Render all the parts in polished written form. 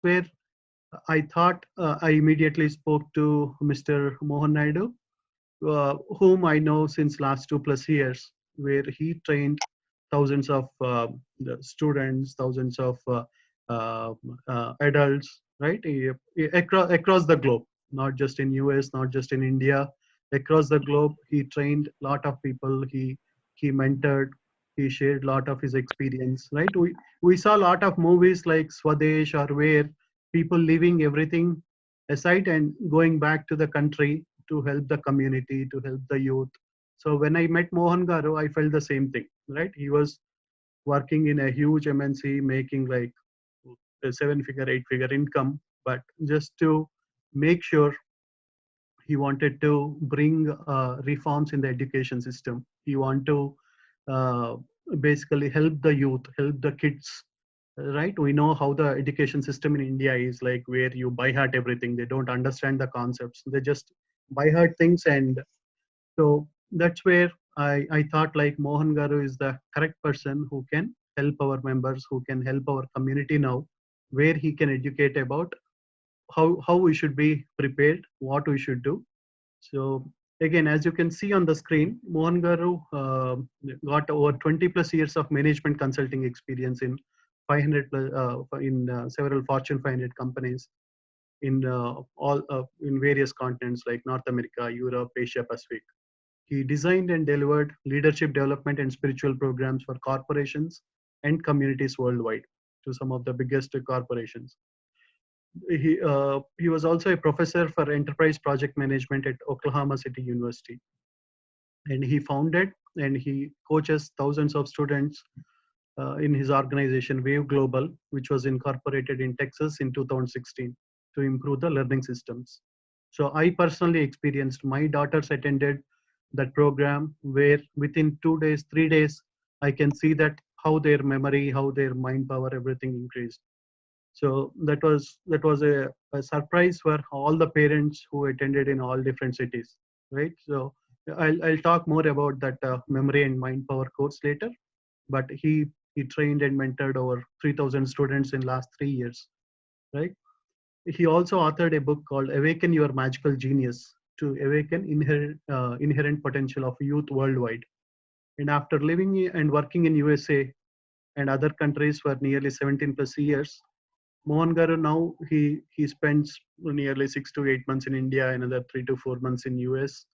where I thought I immediately spoke to Mr. Mohan Naidu, whom I know since last 2+ years, where he trained thousands of the students, thousands of uh, adults, right, across the globe, not just in US, not just in India, across the globe. He trained a lot of people. He mentored. He shared a lot of his experience. Right, we saw a lot of movies like Swadesh, or where people leaving everything aside and going back to the country to help the community, to help the youth. So when I met Mohan Garu, I felt the same thing, right? He was working in a huge MNC, making like a 7-figure, 8-figure income, but just to make sure, he wanted to bring reforms in the education system. He wanted to uh, basically help the youth, help the kids. Right? We know how the education system in India is like, where you by heart everything. They don't understand the concepts. They just by heart things, and so that's where I thought like Mohan Garu is the correct person who can help our members, who can help our community now, where he can educate about how we should be prepared, what we should do. So again, as you can see on the screen, Mohan Garu got over 20+ years of management consulting experience in 500 plus, in several Fortune 500 companies in all in various continents like North America, Europe, Asia Pacific. He designed and delivered leadership development and spiritual programs for corporations and communities worldwide to some of the biggest corporations. He was also a professor for enterprise project management at Oklahoma City University, and he founded and he coaches thousands of students in his organization Wave Global, which was incorporated in Texas in 2016 to improve the learning systems. So I personally experienced, my daughters attended that program, where within 2 days, 3 days, I can see that how their memory, how their mind power, everything increased. So that was a surprise for all the parents who attended in all different cities, right? So I'll talk more about that memory and mind power course later. But he trained and mentored over 3,000 students in last 3 years, right? He also authored a book called Awaken Your Magical Genius, to awaken inherent potential of youth worldwide. And after living and working in USA and other countries for nearly 17+ years, Mohan Garu now he spends nearly 6 to 8 months in India, another 3 to 4 months in US,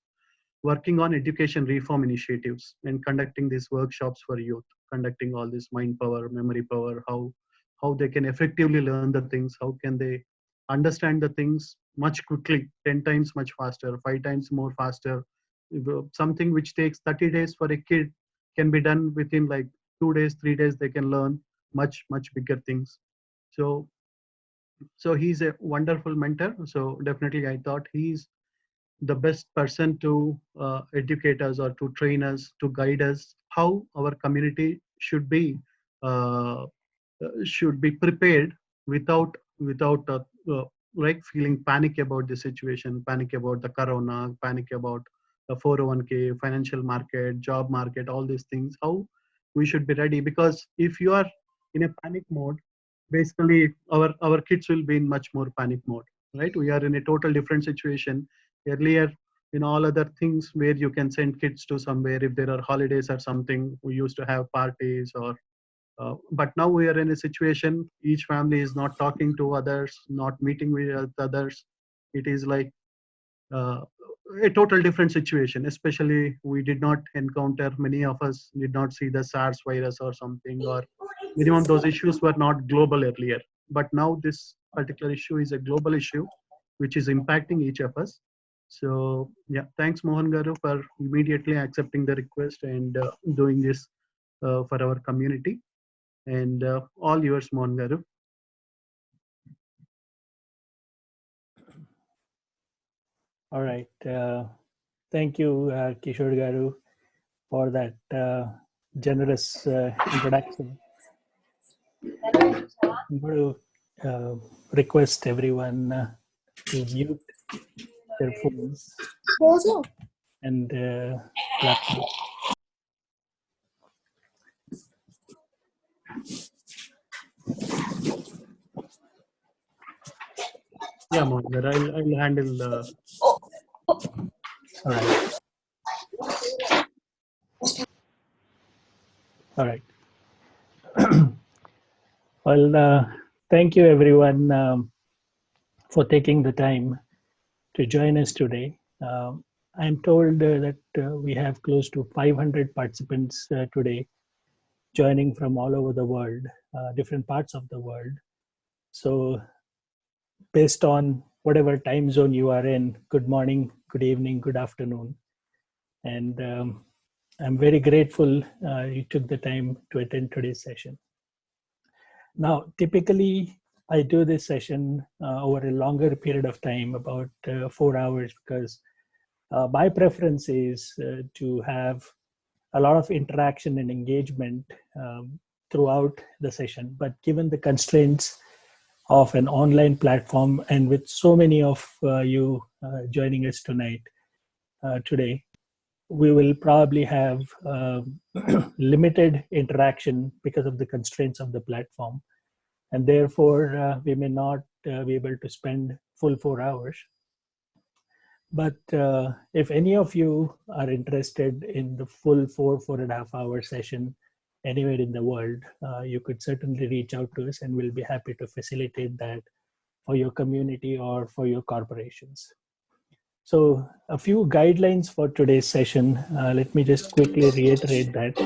working on education reform initiatives and conducting these workshops for youth, conducting all this mind power, memory power, how they can effectively learn the things, how can they understand the things much quickly, 10 times much faster, 5 times more faster. Something which takes 30 days for a kid can be done within like 2 days, 3 days. They can learn much bigger things. So he's a wonderful mentor. So definitely I thought he's the best person to educate us or to train us, to guide us how our community uh, should be prepared without like feeling panic about the situation, panic about the corona, panic about the 401k, financial market, job market, all these things. How we should be ready, because if you are in a panic mode, basically our kids will be in much more panic mode, right? We are in a total different situation. Earlier, in all other things where you can send kids to somewhere, if there are holidays or something, we used to have parties, or but now we are in a situation, each family is not talking to others, not meeting with others. It is like uh, a total different situation. Especially, we did not encounter, many of us did not see the SARS virus or something, or minimum those issues were not global earlier. But now this particular issue is a global issue, which is impacting each of us. So yeah, thanks Mohan Garu for immediately accepting the request and doing this for our community. And all yours, Mohan Garu. All right. Thank you, Kishore Garu, for that generous introduction. I'm going to request everyone to mute their phones and laptops. Yeah, Mohan, I'll handle the. All right. All right. Well, thank you everyone for taking the time to join us today. I'm told that we have close to 500 participants today joining from all over the world, different parts of the world. So, based on whatever time zone you are in, good morning, good evening, good afternoon. And I'm very grateful you took the time to attend today's session. Now, typically, I do this session over a longer period of time, about 4 hours, because my preference is to have a lot of interaction and engagement throughout the session. But given the constraints of an online platform, and with so many of you joining us today, we will probably have limited interaction because of the constraints of the platform. And therefore, we may not be able to spend full 4 hours. But if any of you are interested in the full 4.5 hour session anywhere in the world, you could certainly reach out to us and we'll be happy to facilitate that for your community or for your corporations. So a few guidelines for today's session. Let me just quickly reiterate that.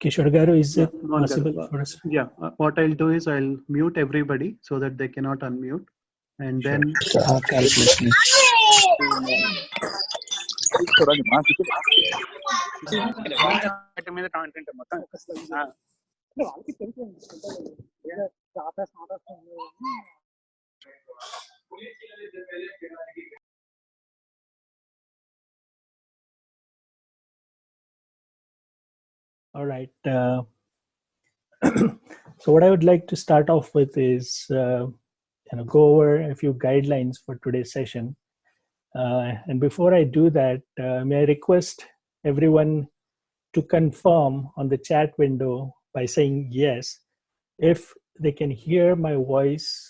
Kishore Garu, is it possible for us? Yeah, what I'll do is I'll mute everybody so that they cannot unmute. And then All right. So what I would like to start off with is go over a few guidelines for today's session. And before I do that, may I request everyone to confirm on the chat window by saying yes if they can hear my voice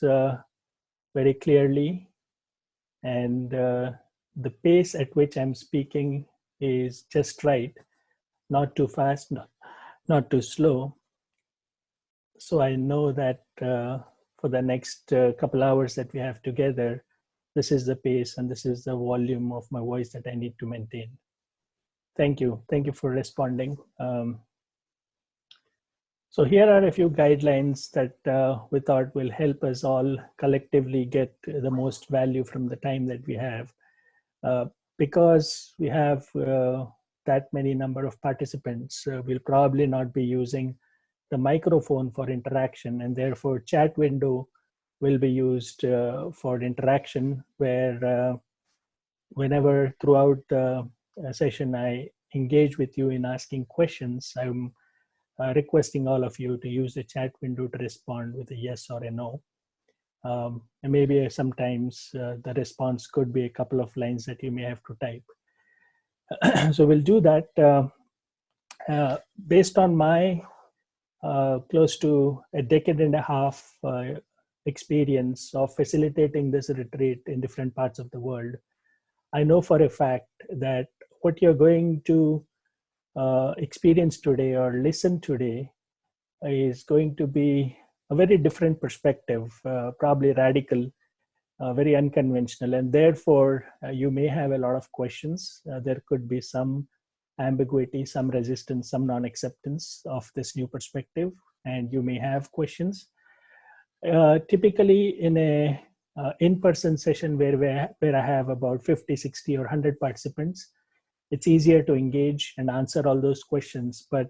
very clearly, and the pace at which I'm speaking is just right, not too fast, not too slow. So I know that for the next couple hours that we have together, this is the pace and this is the volume of my voice that I need to maintain. Thank you. Thank you for responding. So here are a few guidelines that we thought will help us all collectively get the most value from the time that we have. Because we have that many number of participants, we'll probably not be using the microphone for interaction, and therefore chat window will be used for interaction, where whenever throughout the session I engage with you in asking questions, I'm requesting all of you to use the chat window to respond with a yes or a no. And maybe sometimes the response could be a couple of lines that you may have to type. So we'll do that based on my close to a decade and a half experience of facilitating this retreat in different parts of the world. I know for a fact that what you're going to experience today or listen today is going to be a very different perspective, probably radical, very unconventional, and therefore you may have a lot of questions. There could be some ambiguity, some resistance, some non-acceptance of this new perspective, and you may have questions. Typically in a in-person session where I have about 50, 60 or 100 participants, it's easier to engage and answer all those questions. But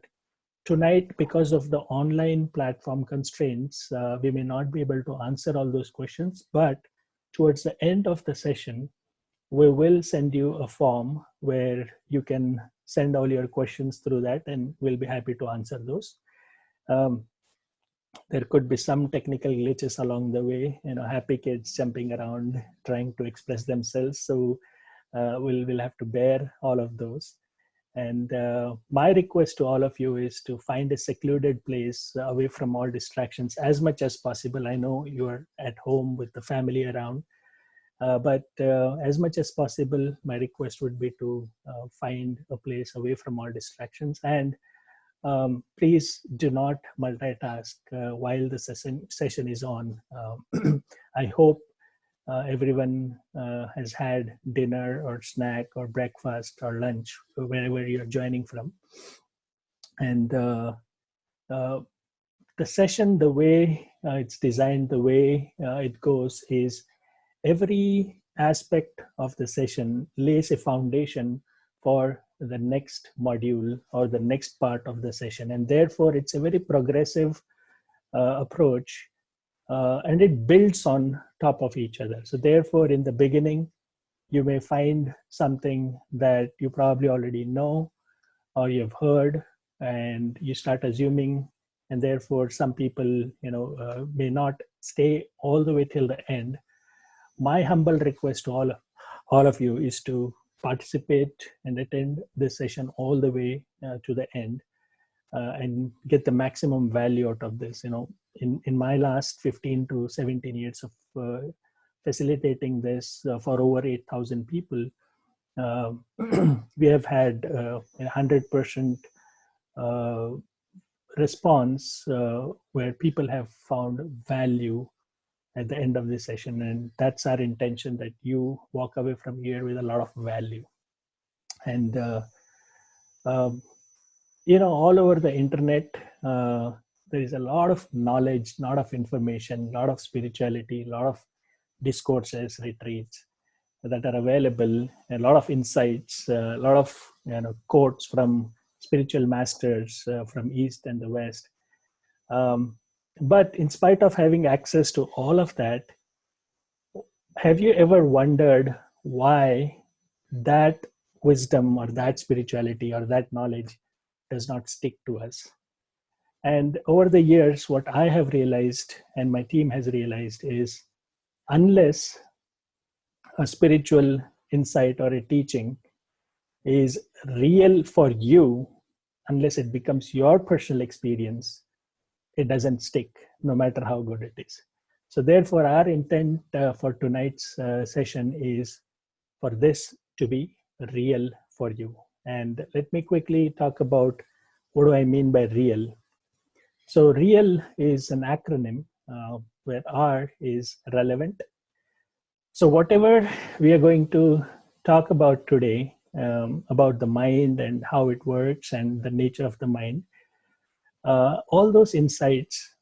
tonight, because of the online platform constraints, we may not be able to answer all those questions, but towards the end of the session, we will send you a form where you can send all your questions through that, and we'll be happy to answer those. There could be some technical glitches along the way, happy kids jumping around trying to express themselves. So we'll have to bear all of those. And my request to all of you is to find a secluded place away from all distractions as much as possible. I know you are at home with the family around, but as much as possible, my request would be to find a place away from all distractions. And please do not multitask while the session is on. I hope everyone has had dinner or snack or breakfast or lunch, wherever you're joining from. And the session, the way it's designed, the way it goes is every aspect of the session lays a foundation for the next module or the next part of the session. And therefore, it's a very progressive approach, and it builds on top of each other. So therefore, in the beginning, you may find something that you probably already know or you've heard, and you start assuming, and therefore some people may not stay all the way till the end. My humble request to all of you is to participate and attend this session all the way to the end, and get the maximum value out of this. In my last 15 to 17 years of facilitating this for over 8,000 people, we have had 100% response where people have found value at the end of this session. And that's our intention, that you walk away from here with a lot of value. And all over the internet, there is a lot of knowledge, a lot of information, a lot of spirituality, a lot of discourses, retreats that are available, a lot of insights, a lot of quotes from spiritual masters from East and the West. But in spite of having access to all of that, have you ever wondered why that wisdom or that spirituality or that knowledge does not stick to us? And over the years, what I have realized and my team has realized is, unless a spiritual insight or a teaching is real for you, unless it becomes your personal experience, it doesn't stick, no matter how good it is. So therefore, our intent for tonight's session is for this to be real for you. And let me quickly talk about what do I mean by real. So real is an acronym where R is relevant. So whatever we are going to talk about today, about the mind and how it works and the nature of the mind, all those insights,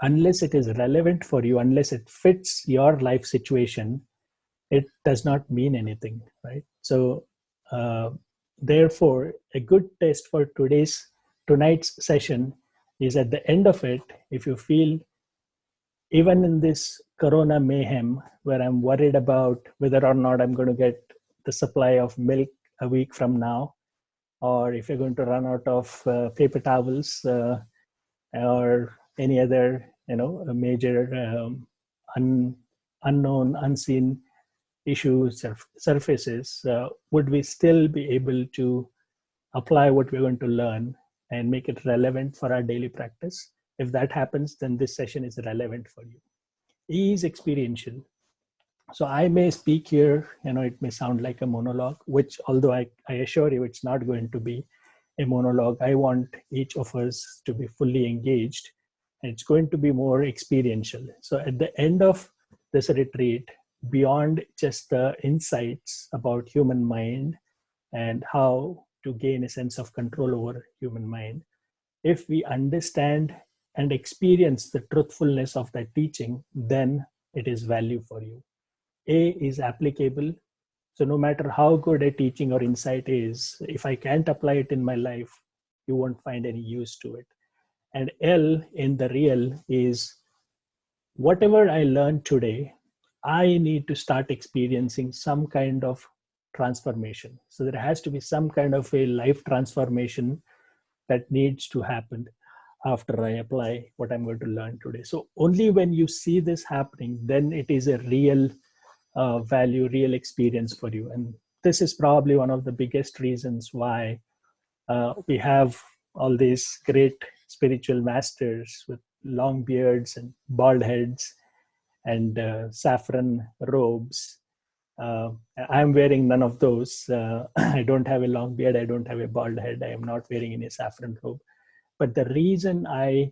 unless it is relevant for you, unless it fits your life situation, it does not mean anything, right? So therefore, a good test for tonight's session is, at the end of it, if you feel, even in this corona mayhem where I'm worried about whether or not I'm going to get the supply of milk a week from now, or if you're going to run out of paper towels or any other major unknown, unseen issues surfaces, would we still be able to apply what we're going to learn and make it relevant for our daily practice? If that happens, then this session is relevant for you. E is experiential. So I may speak here, it may sound like a monologue, which, although I assure you it's not going to be a monologue. I want each of us to be fully engaged, and it's going to be more experiential. So at the end of this retreat, beyond just the insights about human mind and how to gain a sense of control over human mind, if we understand and experience the truthfulness of that teaching, then it is value for you. A is applicable. So no matter how good a teaching or insight is, if I can't apply it in my life, you won't find any use to it. And L in the real is, whatever I learned today, I need to start experiencing some kind of transformation. So there has to be some kind of a life transformation that needs to happen after I apply what I'm going to learn today. So only when you see this happening, then it is a real value, real experience for you. And this is probably one of the biggest reasons why we have all these great spiritual masters with long beards and bald heads and saffron robes. I'm wearing none of those. I don't have a long beard. I don't have a bald head. I am not wearing any saffron robe. But the reason I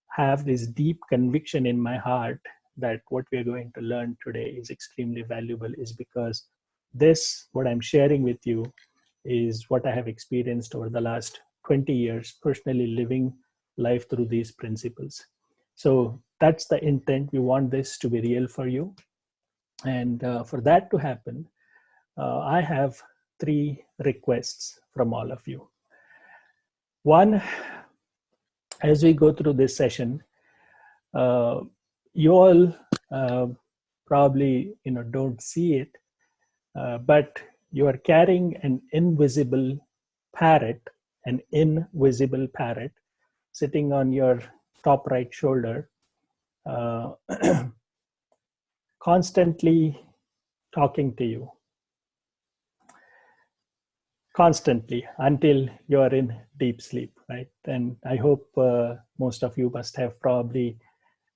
have this deep conviction in my heart that what we're going to learn today is extremely valuable is because this, what I'm sharing with you, is what I have experienced over the last 20 years, personally living life through these principles. So that's the intent. We want this to be real for you. And for that to happen, I have 3 requests from all of you. One, as we go through this session, you all probably don't see it, but you are carrying an invisible parrot sitting on your top right shoulder, constantly talking to you, constantly, until you are in deep sleep, right? And I hope most of you must have probably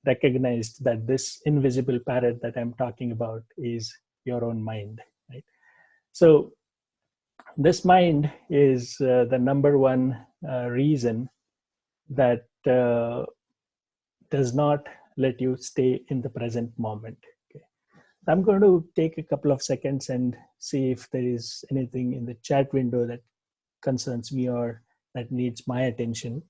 recognized that this invisible parrot that I'm talking about is your own mind, right? So this mind is the number one reason that does not let you stay in the present moment. Okay. I'm going to take a couple of seconds and see if there is anything in the chat window that concerns me or that needs my attention.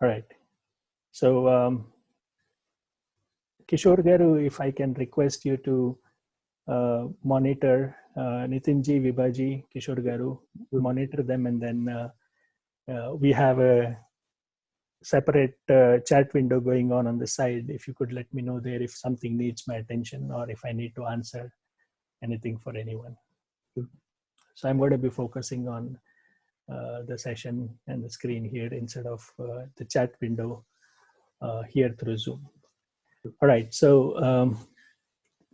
All right. So Kishore Garu, if I can request you to monitor Nitinji, Vibhaji, Kishore Garu, monitor them, and then we have a separate chat window going on the side. If you could let me know there if something needs my attention or if I need to answer anything for anyone. So I'm going to be focusing on the session and the screen here instead of the chat window here through Zoom. All right, so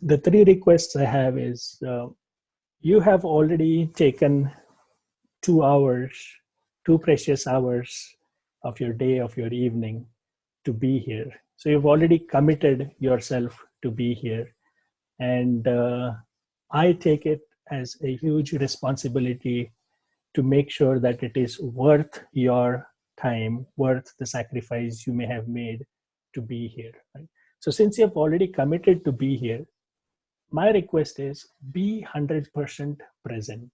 the 3 requests I have is you have already taken 2 hours, 2 precious hours of your day, of your evening to be here. So you've already committed yourself to be here. And I take it as a huge responsibility to make sure that it is worth your time, worth the sacrifice you may have made to be here. Right? So since you have already committed to be here, my request is be 100% present.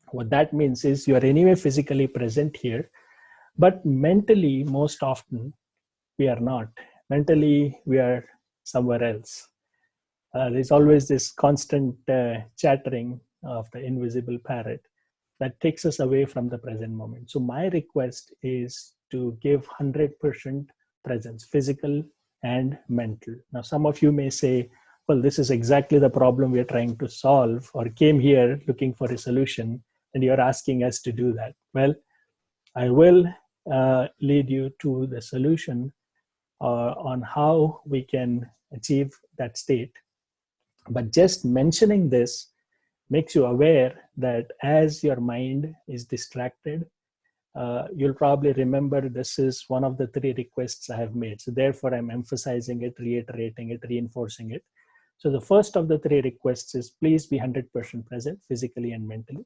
What that means is you are anyway physically present here, but mentally, most often, we are not. Mentally, we are somewhere else. There's always this constant chattering of the invisible parrot that takes us away from the present moment. So my request is to give 100% presence, physical and mental. Now, some of you may say, well, this is exactly the problem we're trying to solve, or came here looking for a solution, and you're asking us to do that. Well, I will lead you to the solution on how we can achieve that state. But just mentioning this makes you aware that as your mind is distracted, you'll probably remember this is one of the 3 requests I have made. So therefore, I'm emphasizing it, reiterating it, reinforcing it. So the first of the 3 requests is please be 100% present physically and mentally.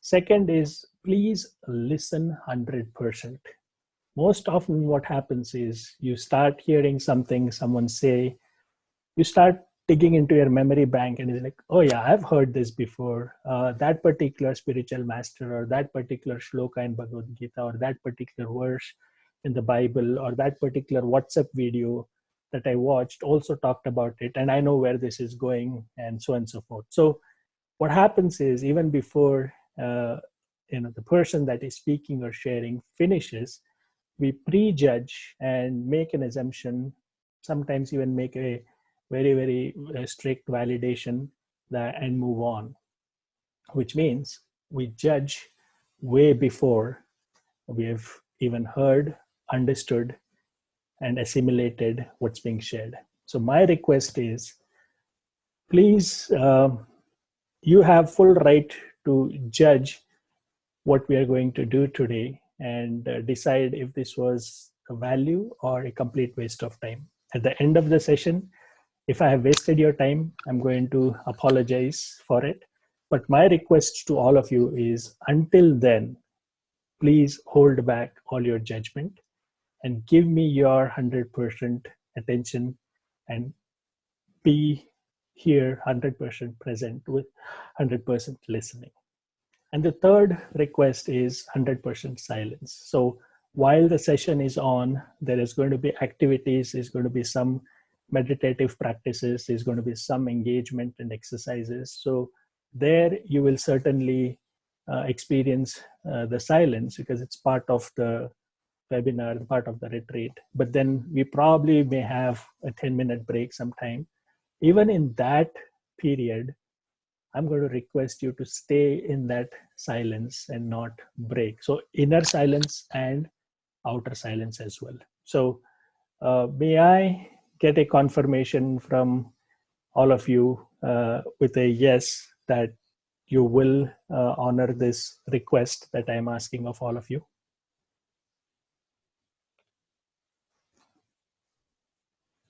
Second is please listen 100%. Most often what happens is you start hearing something someone say, you start digging into your memory bank and it's like, oh yeah, I've heard this before. That particular spiritual master or that particular shloka in Bhagavad Gita or that particular verse in the Bible or that particular WhatsApp video that I watched also talked about it, and I know where this is going, and so on and so forth. So what happens is even before the person that is speaking or sharing finishes, we prejudge and make an assumption, sometimes even make a very, very strict validation and move on, which means we judge way before we have even heard, understood, and assimilated what's being shared. So my request is Please, you have full right to judge what we are going to do today and decide if this was a value or a complete waste of time. At the end of the session, if I have wasted your time, I'm going to apologize for it. But my request to all of you is, until then, please hold back all your judgment and give me your 100% attention and be here 100% present with 100% listening. And the third request is 100% silence. So while the session is on, there is going to be activities, there's going to be some meditative practices, there's going to be some engagement and exercises. So there you will certainly experience the silence, because it's part of the webinar, part of the retreat. But then we probably may have a 10-minute break sometime. Even in that period, I'm going to request you to stay in that silence and not break. So inner silence and outer silence as well. So may I get a confirmation from all of you with a yes, that you will honor this request that I'm asking of all of you?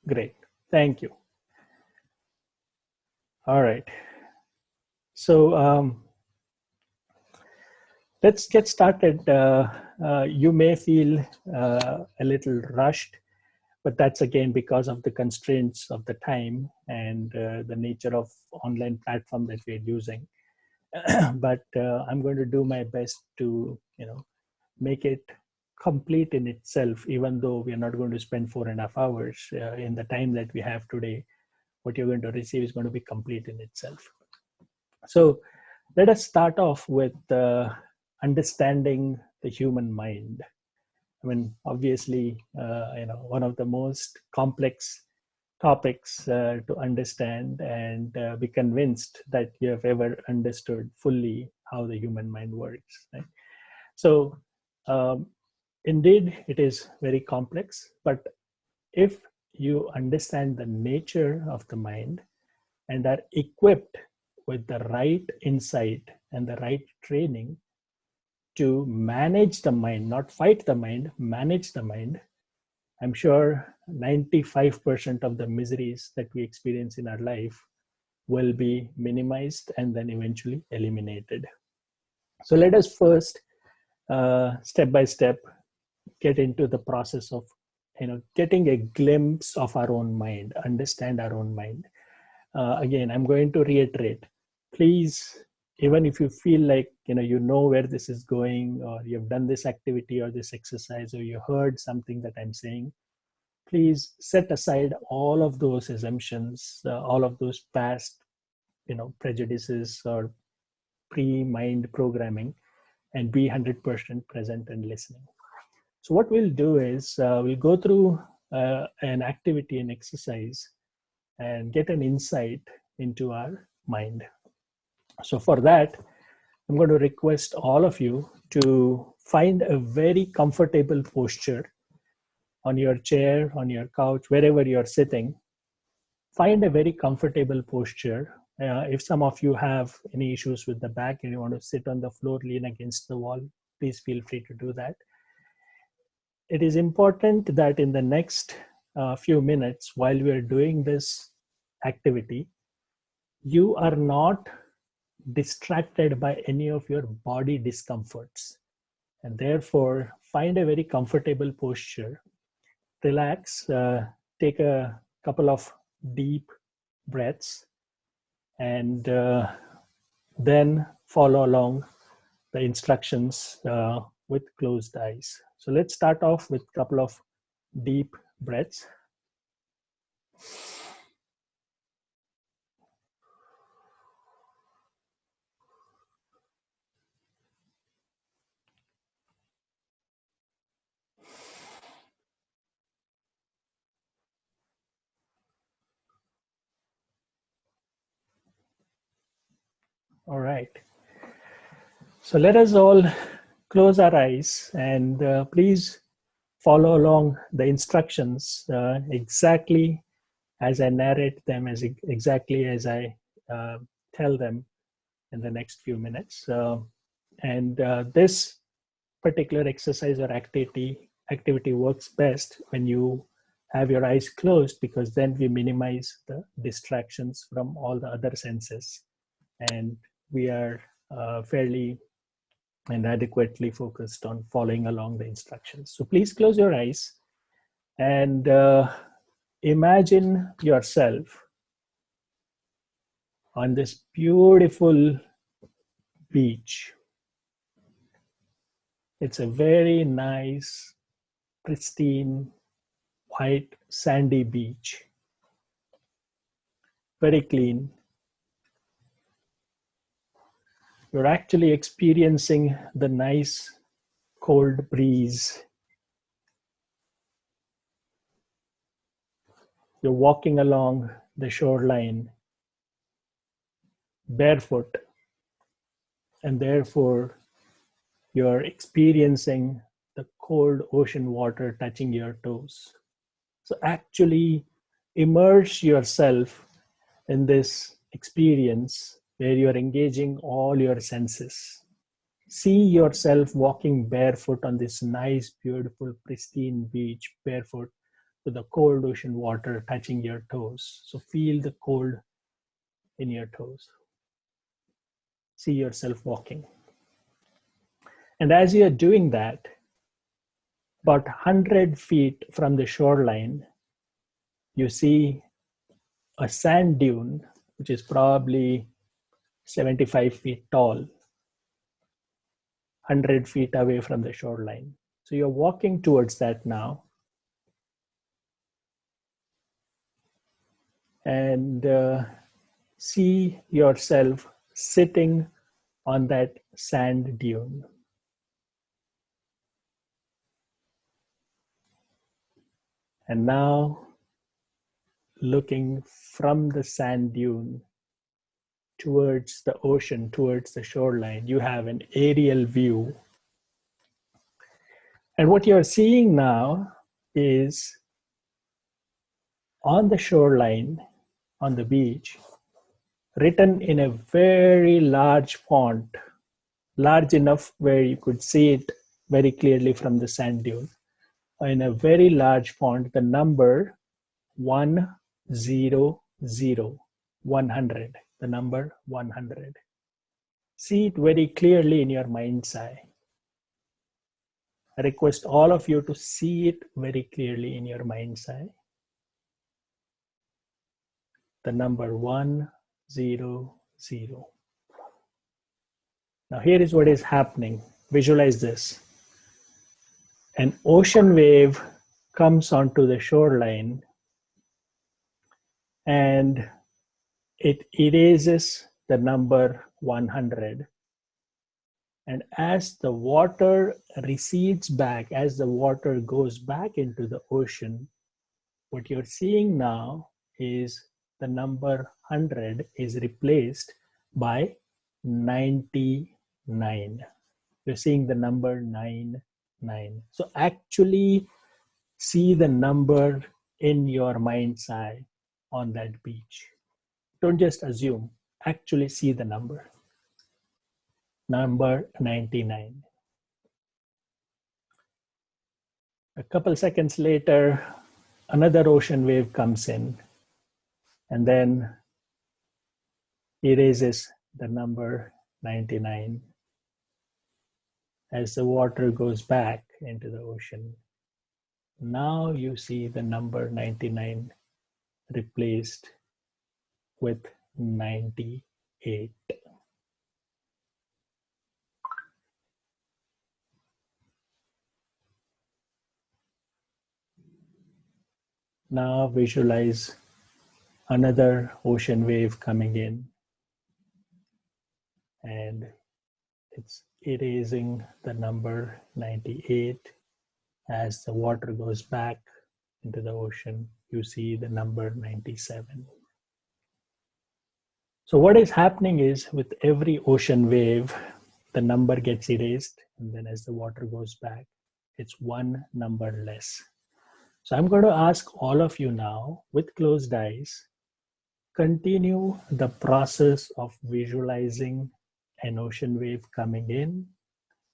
Great, thank you. All right. So let's get started. You may feel a little rushed, but that's again because of the constraints of the time and the nature of online platform that we're using. But I'm going to do my best to, make it complete in itself, even though we are not going to spend 4.5 hours in the time that we have today. What you're going to receive is going to be complete in itself. So let us start off with understanding the human mind. I mean, obviously, one of the most complex topics to understand and be convinced that you have ever understood fully how the human mind works. Right? So indeed, it is very complex, but if you understand the nature of the mind and are equipped with the right insight and the right training to manage the mind, not fight the mind, manage the mind, I'm sure 95% of the miseries that we experience in our life will be minimized and then eventually eliminated. So let us first, step by step, get into the process of getting a glimpse of our own mind, understand our own mind. Again, I'm going to reiterate, please, even if you feel like you know where this is going, or you've done this activity or this exercise, or you heard something that I'm saying, please set aside all of those assumptions, all of those past prejudices or pre-mind programming, and be 100% present and listening. So what we'll do is we'll go through an activity and exercise and get an insight into our mind. So for that, I'm going to request all of you to find a very comfortable posture on your chair, on your couch, wherever you're sitting. Find a very comfortable posture. If some of you have any issues with the back and you want to sit on the floor, lean against the wall, please feel free to do that. It is important that in the next few minutes, while we are doing this activity, you are not distracted by any of your body discomforts. And therefore, find a very comfortable posture. Relax, take a couple of deep breaths, and then follow along the instructions with closed eyes. So let's start off with a couple of deep breaths. All right. So let us all close our eyes and please follow along the instructions exactly as I narrate them exactly as I tell them in the next few minutes. This particular exercise or activity works best when you have your eyes closed, because then we minimize the distractions from all the other senses, and we are fairly and adequately focused on following along the instructions. So please close your eyes and imagine yourself on this beautiful beach. It's a very nice, pristine, white, sandy beach. Very clean. You're actually experiencing the nice cold breeze. You're walking along the shoreline barefoot, and therefore you're experiencing the cold ocean water touching your toes. So actually immerse yourself in this experience where you're engaging all your senses. See yourself walking barefoot on this nice, beautiful, pristine beach, barefoot, with the cold ocean water touching your toes. So feel the cold in your toes. See yourself walking. And as you're doing that, about 100 feet from the shoreline, you see a sand dune, which is probably 75 feet tall, 100 feet away from the shoreline. So you're walking towards that now. And see yourself sitting on that sand dune. And now, looking from the sand dune towards the ocean, towards the shoreline, you have an aerial view. And what you're seeing now is on the shoreline, on the beach, written in a very large font, large enough where you could see it very clearly from the sand dune. In a very large font, the number 100, 100, the number 100. See it very clearly in your mind's eye. I request all of you to see it very clearly in your mind's eye. The number 100. Now here is what is happening. Visualize this. An ocean wave comes onto the shoreline and it erases the number 100. And as the water recedes back, as the water goes back into the ocean, what you're seeing now is the number 100 is replaced by 99. You're seeing the number 99. So actually see the number in your mind's eye on that beach. Don't just assume, actually see the number. Number 99. A couple seconds later, another ocean wave comes in and then erases the number 99 as the water goes back into the ocean. Now you see the number 99 replaced with 98. Now visualize another ocean wave coming in and it's erasing the number 98. As the water goes back into the ocean, you see the number 97. So what is happening is with every ocean wave, the number gets erased, and then as the water goes back, it's one number less. So I'm going to ask all of you now with closed eyes, continue the process of visualizing an ocean wave coming in,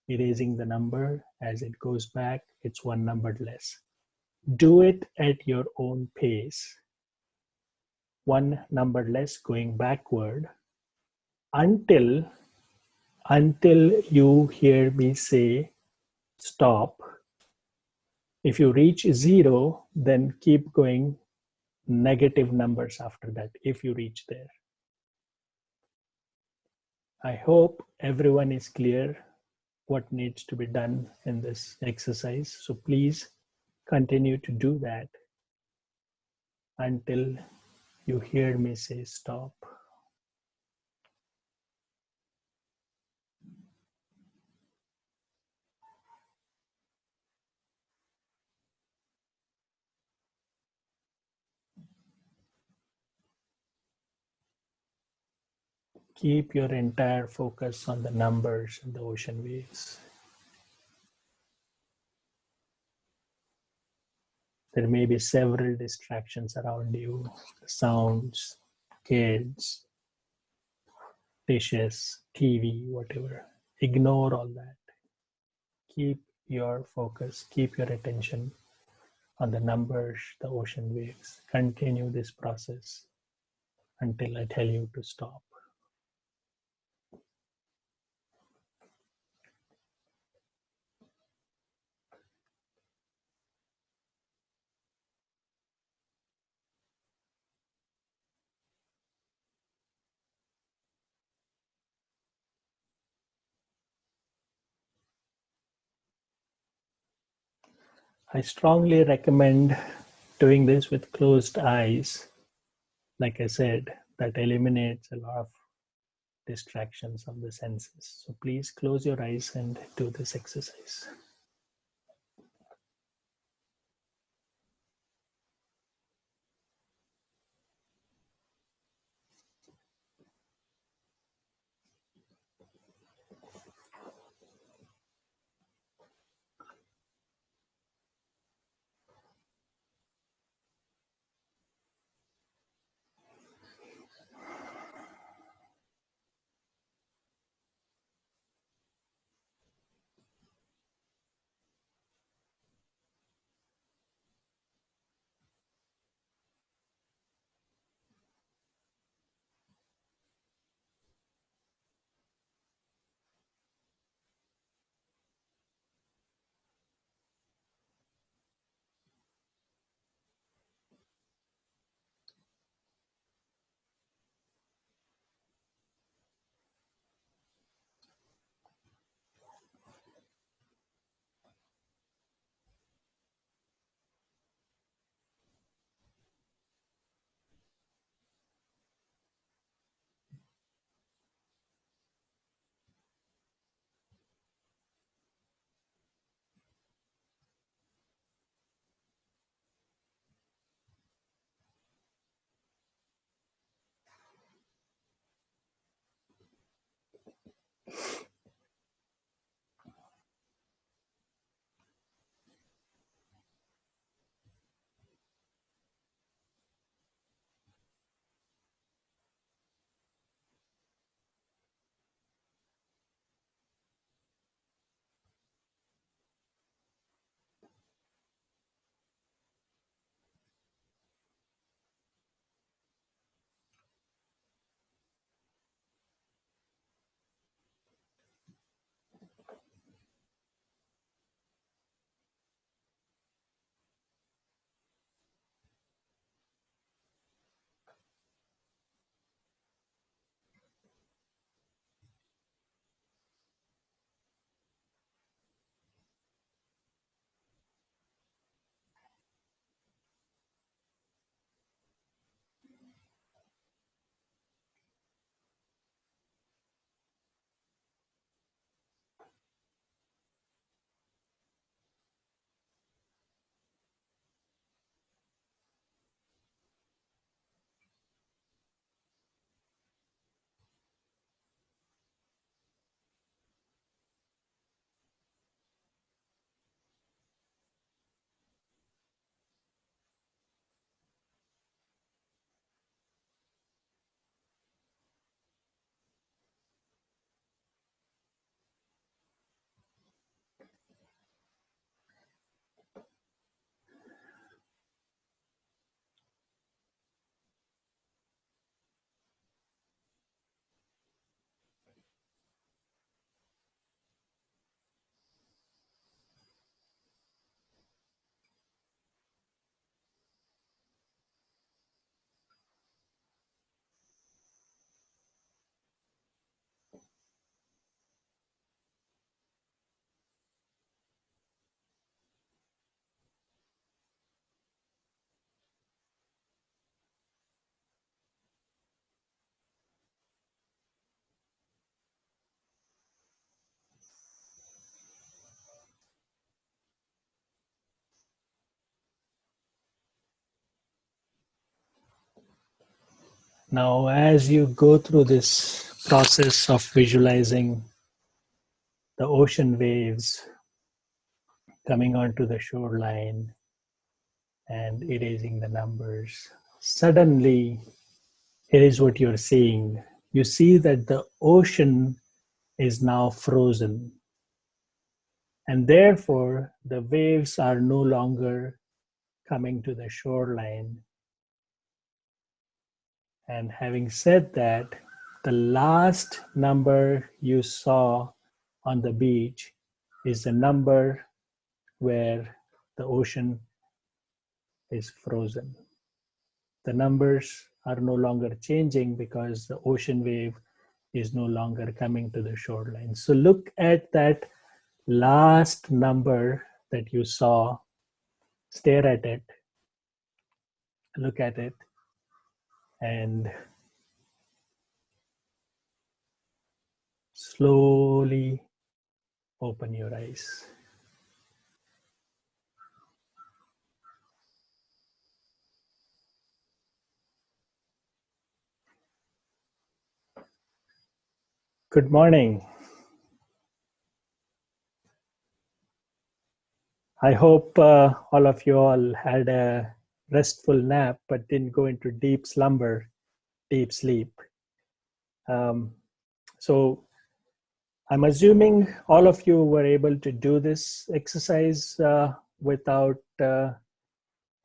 erasing the number. As it goes back, it's one number less. Do it at your own pace, one number less going backward until you hear me say stop. If you reach 0, then keep going negative numbers after that if you reach there. I hope everyone is clear what needs to be done in this exercise. So please continue to do that until you hear me say stop. Keep your entire focus on the numbers and the ocean waves. There may be several distractions around you, sounds, kids, dishes, TV, whatever. Ignore all that. Keep your focus, keep your attention on the numbers, the ocean waves. Continue this process until I tell you to stop. I strongly recommend doing this with closed eyes. Like I said, that eliminates a lot of distractions of the senses. So please close your eyes and do this exercise. Now, as you go through this process of visualizing the ocean waves coming onto the shoreline and erasing the numbers, suddenly, here is what you're seeing. You see that the ocean is now frozen, and therefore the waves are no longer coming to the shoreline. And having said that, the last number you saw on the beach is the number where the ocean is frozen. The numbers are no longer changing because the ocean wave is no longer coming to the shoreline. So look at that last number that you saw, stare at it, look at it, and slowly open your eyes. Good morning. I hope all of you all had a restful nap but didn't go into deep slumber, deep sleep. So I'm assuming all of you were able to do this exercise without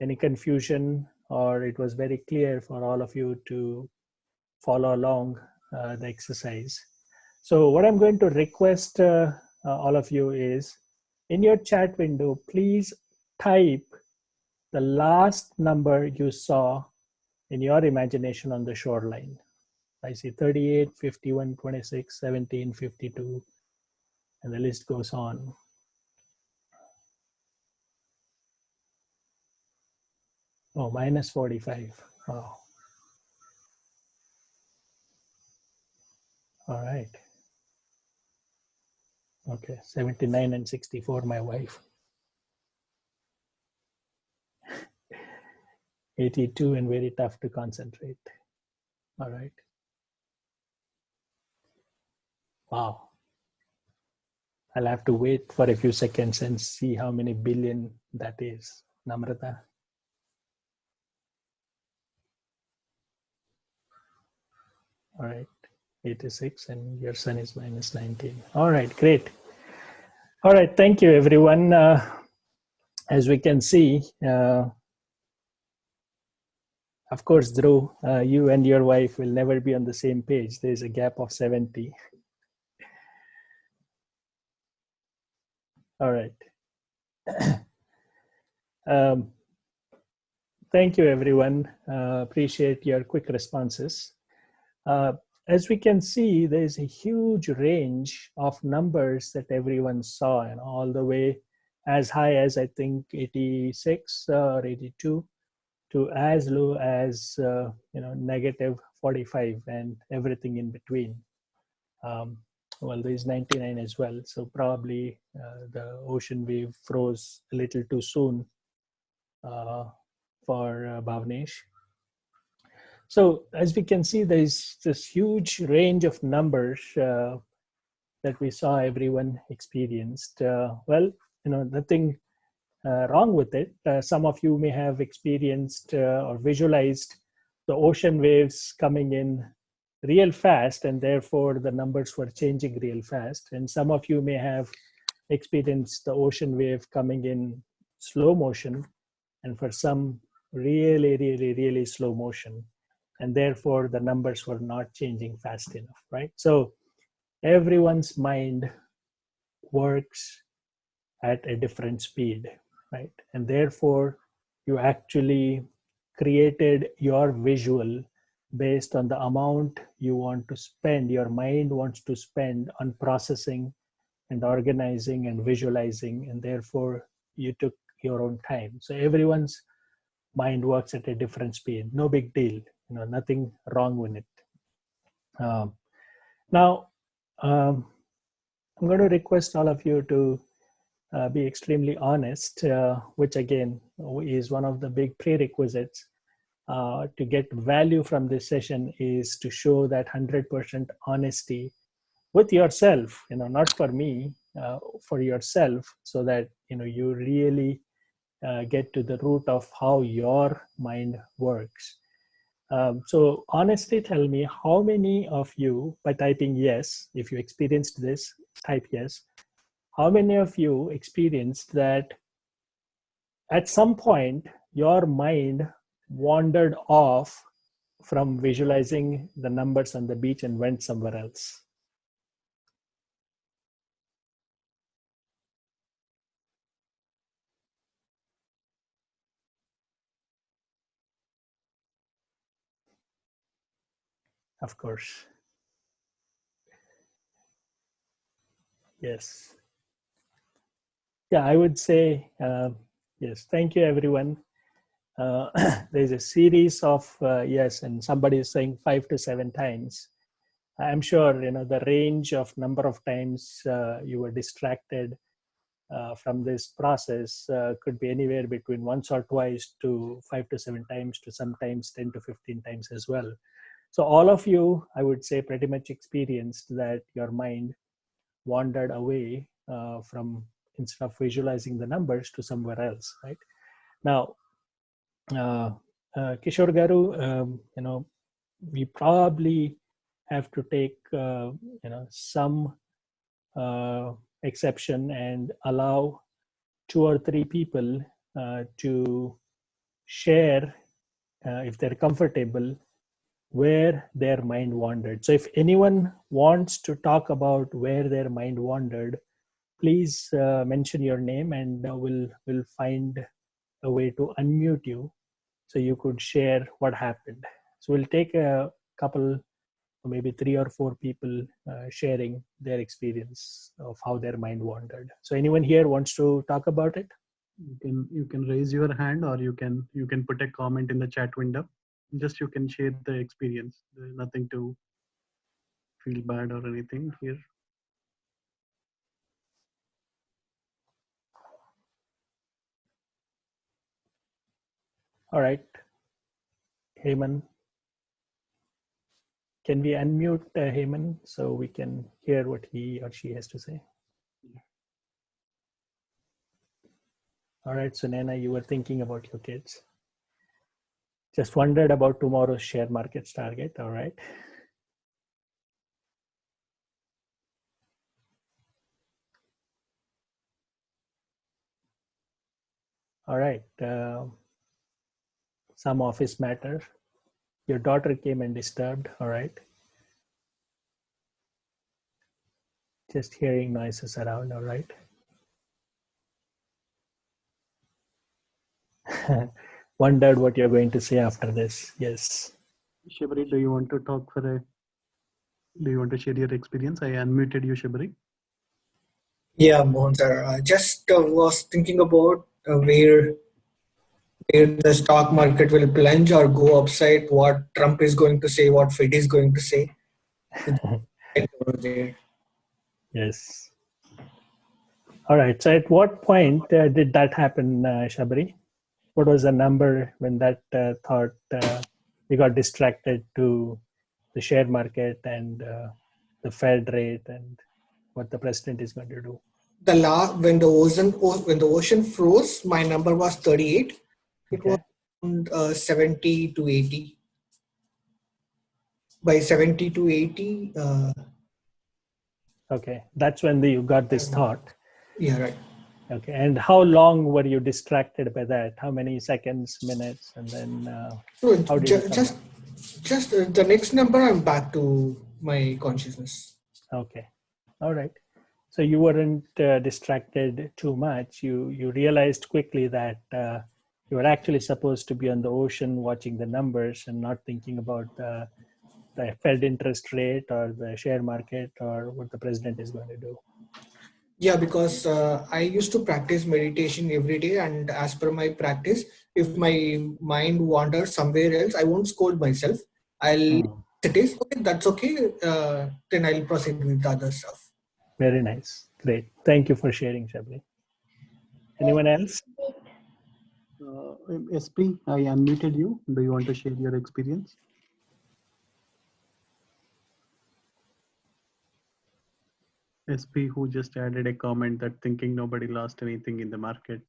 any confusion, or it was very clear for all of you to follow along the exercise. So what I'm going to request all of you is, in your chat window, please type the last number you saw in your imagination on the shoreline. I see 38, 51, 26, 17, 52, and the list goes on. Oh, minus 45. Wow. All right. Okay, 79 and 64, my wife. 82 and very tough to concentrate. All right. Wow. I'll have to wait for a few seconds and see how many billion that is. Namrata. All right. 86 and your son is minus 19. All right, great. All right, thank you everyone. As we can see, of course, Dhruv, you and your wife will never be on the same page. There's a gap of 70. All right. Thank you, everyone. Appreciate your quick responses. As we can see, there's a huge range of numbers that everyone saw, and all the way as high as, I think, 86 or 82 to as low as negative 45 and everything in between. Well, there's 99 as well, so probably the ocean wave froze a little too soon for Bhavnesh. So as we can see, there's this huge range of numbers that we saw everyone experienced. Well, nothing wrong with it. Some of you may have experienced or visualized the ocean waves coming in real fast, and therefore the numbers were changing real fast. And some of you may have experienced the ocean wave coming in slow motion, and for some really, really, really slow motion. And therefore the numbers were not changing fast enough, right? So everyone's mind works at a different speed, right? And therefore you actually created your visual based on the amount you want to spend, your mind wants to spend on processing and organizing and visualizing, and therefore you took your own time. So everyone's mind works at a different speed. No big deal, nothing wrong with it. Now, I'm going to request all of you to be extremely honest, which again is one of the big prerequisites to get value from this session is to show that 100% honesty with yourself, not for me, for yourself, so that you really get to the root of how your mind works. So honestly, tell me, how many of you, by typing yes, if you experienced this, type yes. How many of you experienced that at some point your mind wandered off from visualizing the numbers on the beach and went somewhere else? Of course. Yes. Yeah, I would say yes. Thank you, everyone. There's a series of yes, and somebody is saying 5 to 7 times. I'm sure the range of number of times you were distracted from this process could be anywhere between once or twice to 5 to 7 times to sometimes 10 to 15 times as well. So all of you, I would say, pretty much experienced that your mind wandered away from, instead of visualizing the numbers, to somewhere else, right? Now, Kishore Garu, we probably have to take some exception and allow 2 or 3 people to share, if they're comfortable, where their mind wandered. So if anyone wants to talk about where their mind wandered, please mention your name, and we'll find a way to unmute you so you could share what happened. So we'll take a couple, maybe 3 or 4 people sharing their experience of how their mind wandered. So anyone here wants to talk about it? You can raise your hand, or you can put a comment in the chat window. Just you can share the experience. There's nothing to feel bad or anything here. All right. Heyman. Can we unmute Heyman so we can hear what he or she has to say? All right, so Nana, you were thinking about your kids. Just wondered about tomorrow's share markets target, all right? All right, some office matter. Your daughter came and disturbed, all right? Just hearing noises around, all right? Wondered what you're going to say after this, yes. Shibari, do you want to talk do you want to share your experience? I unmuted you, Shibari. Yeah, Mohan sir. I just was thinking about where the stock market will plunge or go upside, what Trump is going to say, what Fed is going to say. Yes. All right, so at what point did that happen, Shabari? What was the number when that thought we got distracted to the share market and the Fed rate and what the president is going to do? When the ocean froze, my number was 38. It was around 70 to 80. By 70 to 80. Okay, that's when you got this thought. Yeah, right. Okay, and how long were you distracted by that? How many seconds, minutes, and then how did you just the next number, I'm back to my consciousness. Okay, all right. So you weren't distracted too much. You realized quickly that you were actually supposed to be on the ocean watching the numbers and not thinking about the Fed interest rate or the share market or what the president is going to do. Yeah, because I used to practice meditation every day, and as per my practice, if my mind wanders somewhere else, I won't scold myself. It is okay, that's okay. Then I'll proceed with the other stuff. Very nice. Great. Thank you for sharing, Shabli. Anyone else? SP, I unmuted you. Do you want to share your experience? SP, who just added a comment that thinking nobody lost anything in the market.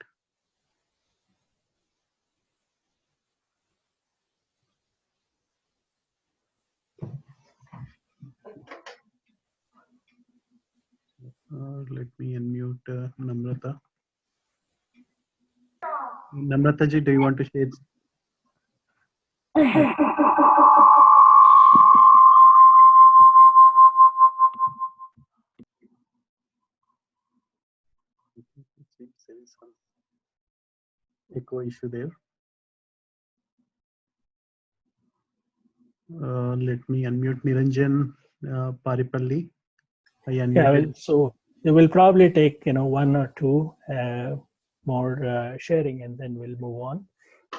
Let me unmute Namrata. Namrata ji, do you want to share? There is some echo issue there. Let me unmute Niranjan Paripalli. I unmuted. So it will probably take one or two more sharing, and then we'll move on.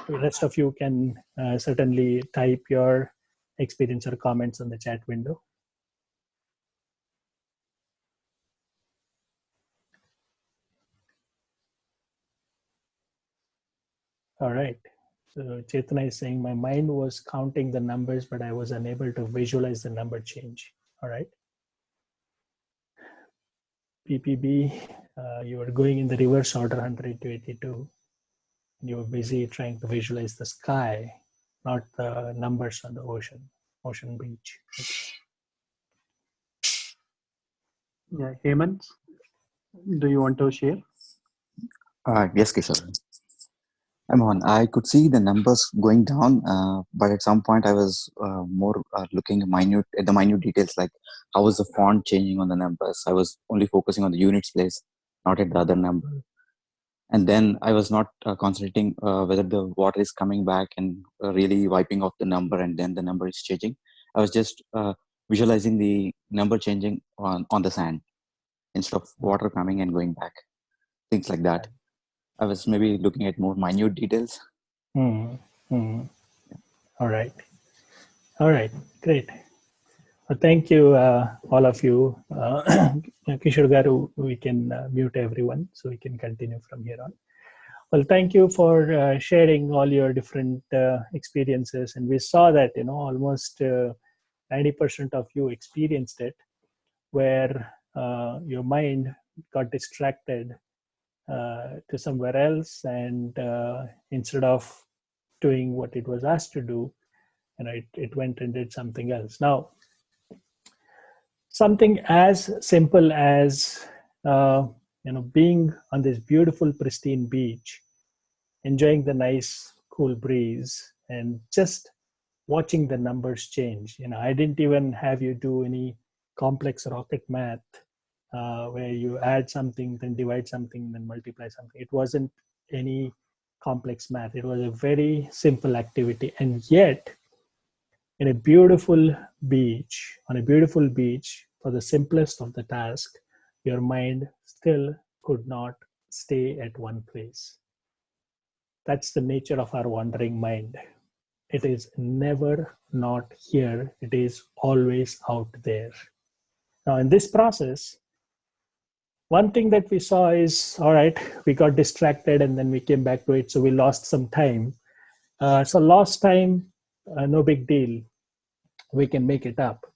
The rest of you can certainly type your experience or comments on the chat window. All right. So Chetana is saying my mind was counting the numbers, but I was unable to visualize the number change. All right. PPB, you were going in the reverse order 100 to 82. You were busy trying to visualize the sky, not the numbers on the ocean beach. Yeah, Hemant, do you want to share? Yes, Kishore. I'm on. I could see the numbers going down, but at some point I was more looking at the minute details, like how was the font changing on the numbers. I was only focusing on the units place, not at the other number. And then I was not concentrating whether the water is coming back and really wiping off the number, and then the number is changing. I was just visualizing the number changing on the sand instead of water coming and going back, things like that. I was maybe looking at more minute details. All right. All right. Great. Well, thank you, all of you. Kishore Garu, we can mute everyone so we can continue from here on. Well, thank you for sharing all your different experiences. And we saw that, almost 90% of you experienced it, where your mind got distracted to somewhere else, and instead of doing what it was asked to do, it went and did something else. Now, something as simple as being on this beautiful pristine beach, enjoying the nice cool breeze, and just watching the numbers change. I didn't even have you do any complex rocket math where you add something, then divide something, then multiply something. It wasn't any complex math. It was a very simple activity. And yet, on a beautiful beach, for the simplest of the task, your mind still could not stay at one place. That's the nature of our wandering mind. It is never not here. It is always out there. Now, in this process, one thing that we saw is, all right, we got distracted and then we came back to it. So we lost some time. So lost time, no big deal. We can make it up.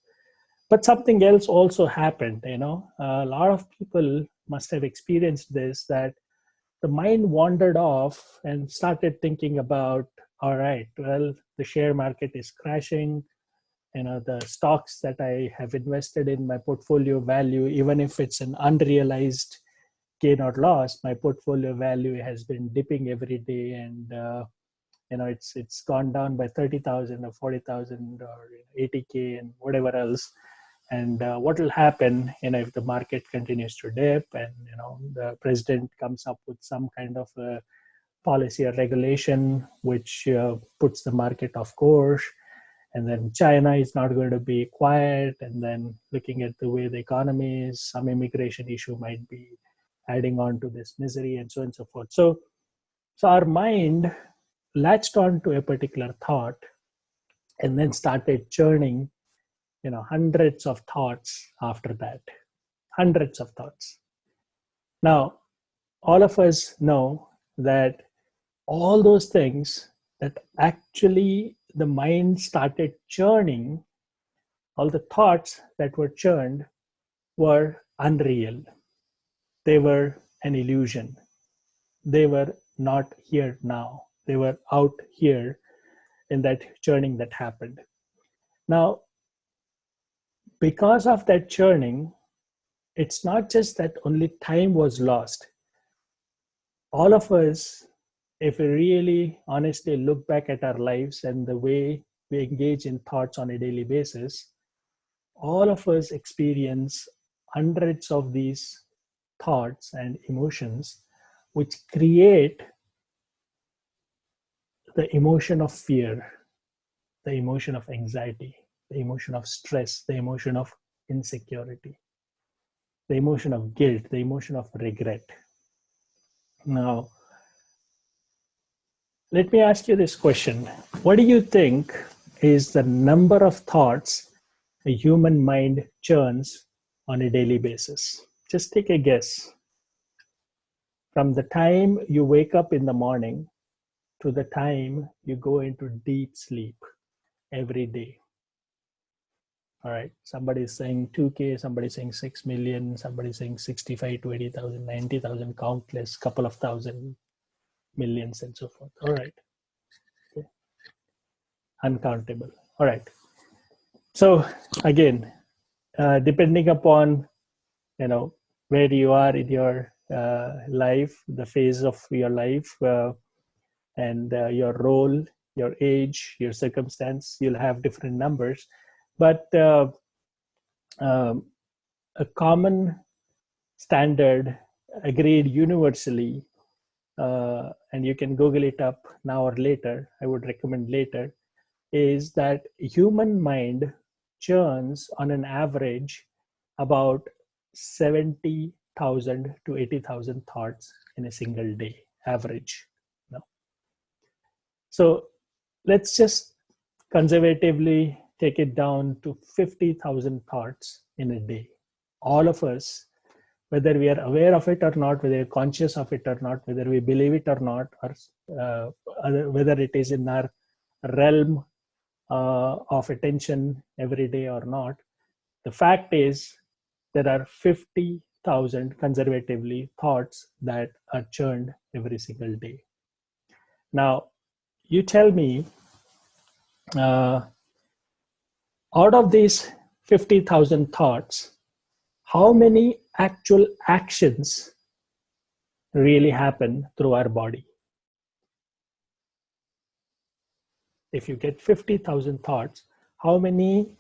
But something else also happened. A lot of people must have experienced this, that the mind wandered off and started thinking about, all right, well, the share market is crashing. The stocks that I have invested in my portfolio value, even if it's an unrealized gain or loss, my portfolio value has been dipping every day, and it's gone down by 30,000 or 40,000 or 80K and whatever else. And what will happen, if the market continues to dip, and the president comes up with some kind of a policy or regulation which puts the market off course, and then China is not going to be quiet, and then looking at the way the economy is, some immigration issue might be adding on to this misery, and so on and so forth. So our mind latched on to a particular thought and then started churning hundreds of thoughts after that. Hundreds of thoughts. Now, all of us know that all those things that actually the mind started churning, all the thoughts that were churned were unreal. They were an illusion. They were not here now. They were out here in that churning that happened. Now, because of that churning, it's not just that only time was lost. All of us, if we really honestly look back at our lives and the way we engage in thoughts on a daily basis, all of us experience hundreds of these thoughts and emotions which create the emotion of fear, the emotion of anxiety, the emotion of stress, the emotion of insecurity, the emotion of guilt, the emotion of regret. Now, let me ask you this question. What do you think is the number of thoughts a human mind churns on a daily basis? Just take a guess. From the time you wake up in the morning to the time you go into deep sleep every day. All right. Somebody is saying 2K, somebody is saying 6 million, somebody is saying 65 to 80,000, 90,000, countless, couple of thousand, millions, and so forth. All right. Okay. Uncountable. All right. So again, depending upon, where you are in your life, the phase of your life, and your role, your age, your circumstance, you'll have different numbers. But a common standard agreed universally, and you can Google it up now or later, I would recommend later, is that human mind churns on an average about 70,000 to 80,000 thoughts in a single day, average. So let's just conservatively take it down to 50,000 thoughts in a day. All of us, whether we are aware of it or not, whether we're conscious of it or not, whether we believe it or not, or whether it is in our realm of attention every day or not, the fact is there are 50,000 conservatively thoughts that are churned every single day. Now, you tell me, out of these 50,000 thoughts, how many actual actions really happen through our body? If you get 50,000 thoughts, how many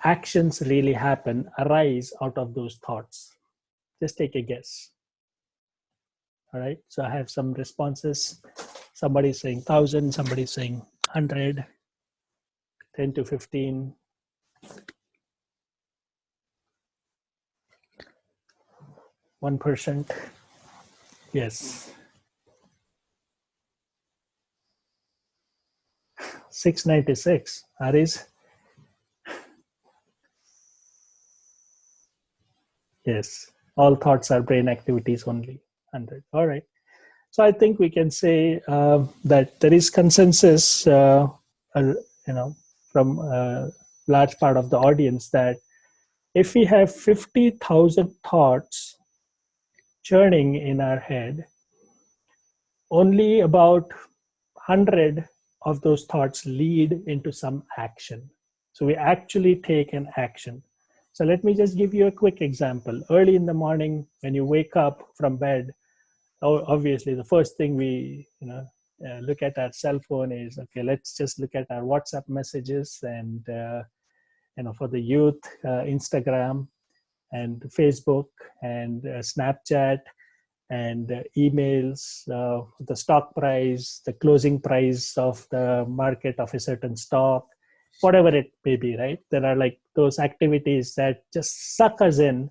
actions really happen, arise out of those thoughts? Just take a guess. All right, so I have some responses. Somebody's saying 1,000, somebody's saying 100, 10 to 15. One 1%. Yes. 696. Aris? Yes. All thoughts are brain activities only. 100. All right. So I think we can say that there is consensus, from a large part of the audience, that if we have 50,000 thoughts churning in our head, only about 100 of those thoughts lead into some action. So we actually take an action. So let me just give you a quick example. Early in the morning, when you wake up from bed, obviously the first thing we look at our cell phone is, okay, let's just look at our WhatsApp messages, and for the youth, Instagram and Facebook and Snapchat and emails, the stock price, the closing price of the market of a certain stock, whatever it may be, right? There are like those activities that just suck us in.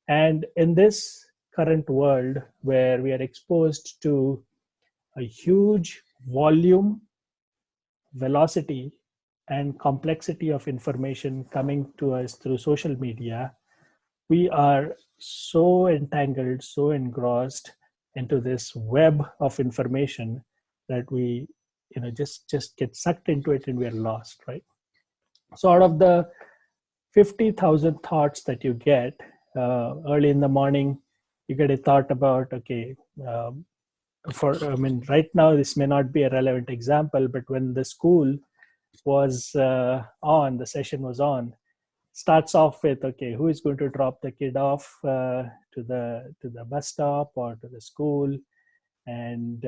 And in this current world where we are exposed to a huge volume, velocity, and complexity of information coming to us through social media, we are so entangled, so engrossed into this web of information that we, just get sucked into it and we are lost, right? So out of the 50,000 thoughts that you get early in the morning, you get a thought about, okay, right now this may not be a relevant example, but when the school was the session was on, starts off with, okay, who is going to drop the kid off to the bus stop or to the school, and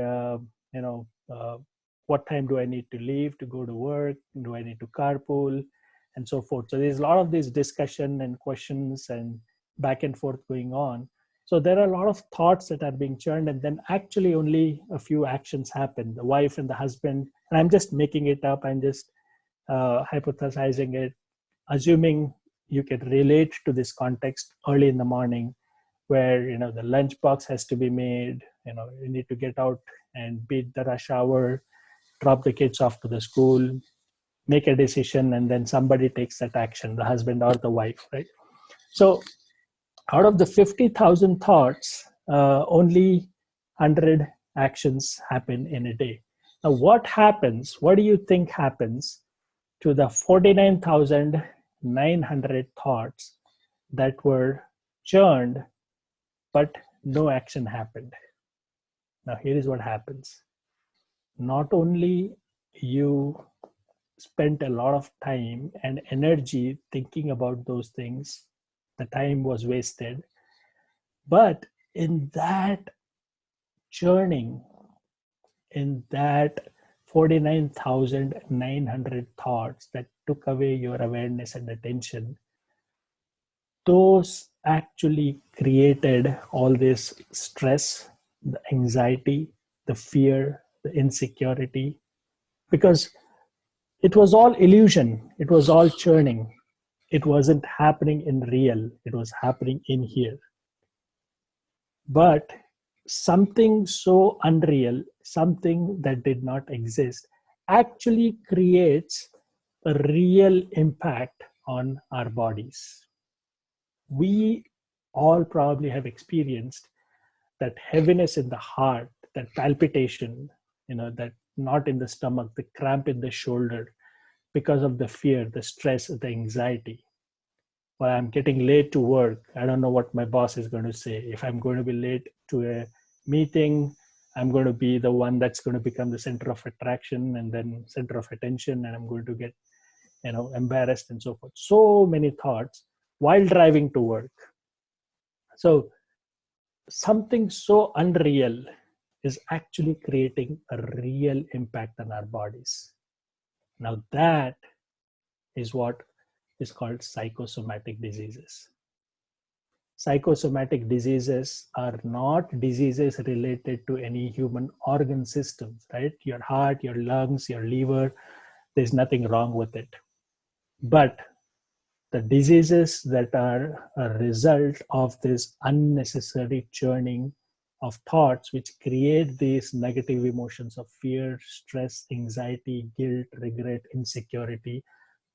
what time do I need to leave to go to work? Do I need to carpool? And so forth. So there's a lot of this discussion and questions and back and forth going on. So there are a lot of thoughts that are being churned, and then actually only a few actions happen. The wife and the husband, and I'm just making it up, I'm just hypothesizing it, assuming you can relate to this context early in the morning, where the lunchbox has to be made, you need to get out and beat the rush hour, drop the kids off to the school, make a decision, and then somebody takes that action, the husband or the wife, right? So out of the 50,000 thoughts, only 100 actions happen in a day. Now what do you think happens to the 49,900 thoughts that were churned but no action happened? Now here is what happens. Not only you spent a lot of time and energy thinking about those things, the time was wasted, but in that churning, in that 49,900 thoughts that took away your awareness and attention, those actually created all this stress, the anxiety, the fear, the insecurity, because it was all illusion. It was all churning. It wasn't happening in real. It was happening in here. But something so unreal, something that did not exist, actually creates a real impact on our bodies. We all probably have experienced that heaviness in the heart, that palpitation, that knot in the stomach, the cramp in the shoulder, because of the fear, the stress, the anxiety. Well, I'm getting late to work. I don't know what my boss is going to say. If I'm going to be late to a meeting, I'm going to be the one that's going to become the center of attraction and then center of attention, and I'm going to get, embarrassed and so forth. So many thoughts while driving to work. So something so unreal is actually creating a real impact on our bodies. Now that is what is called psychosomatic diseases. Psychosomatic diseases are not diseases related to any human organ systems, right? Your heart, your lungs, your liver, there's nothing wrong with it. But the diseases that are a result of this unnecessary churning of thoughts, which create these negative emotions of fear, stress, anxiety, guilt, regret, insecurity,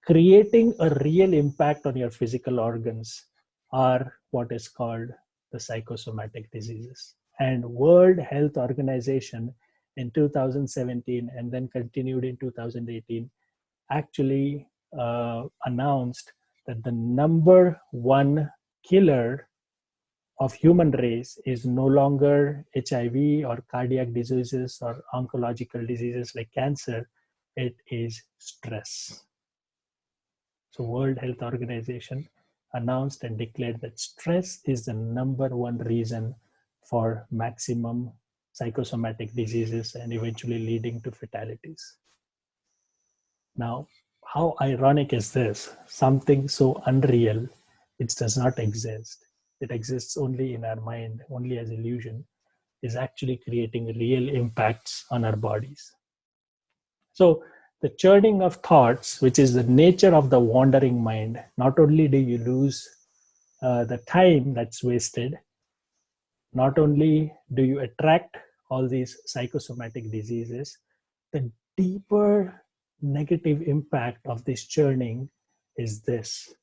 creating a real impact on your physical organs, are what is called the psychosomatic diseases. And World Health Organization in 2017 and then continued in 2018 actually announced that the number one killer of human race is no longer HIV or cardiac diseases or oncological diseases like cancer. It is stress. So World Health Organization announced and declared that stress is the number one reason for maximum psychosomatic diseases and eventually leading to fatalities. Now, how ironic is this? Something so unreal, it does not exist. It exists only in our mind, only as illusion, is actually creating real impacts on our bodies. So the churning of thoughts, which is the nature of the wandering mind, not only do you lose the time that's wasted, not only do you attract all these psychosomatic diseases, the deeper negative impact of this churning is this.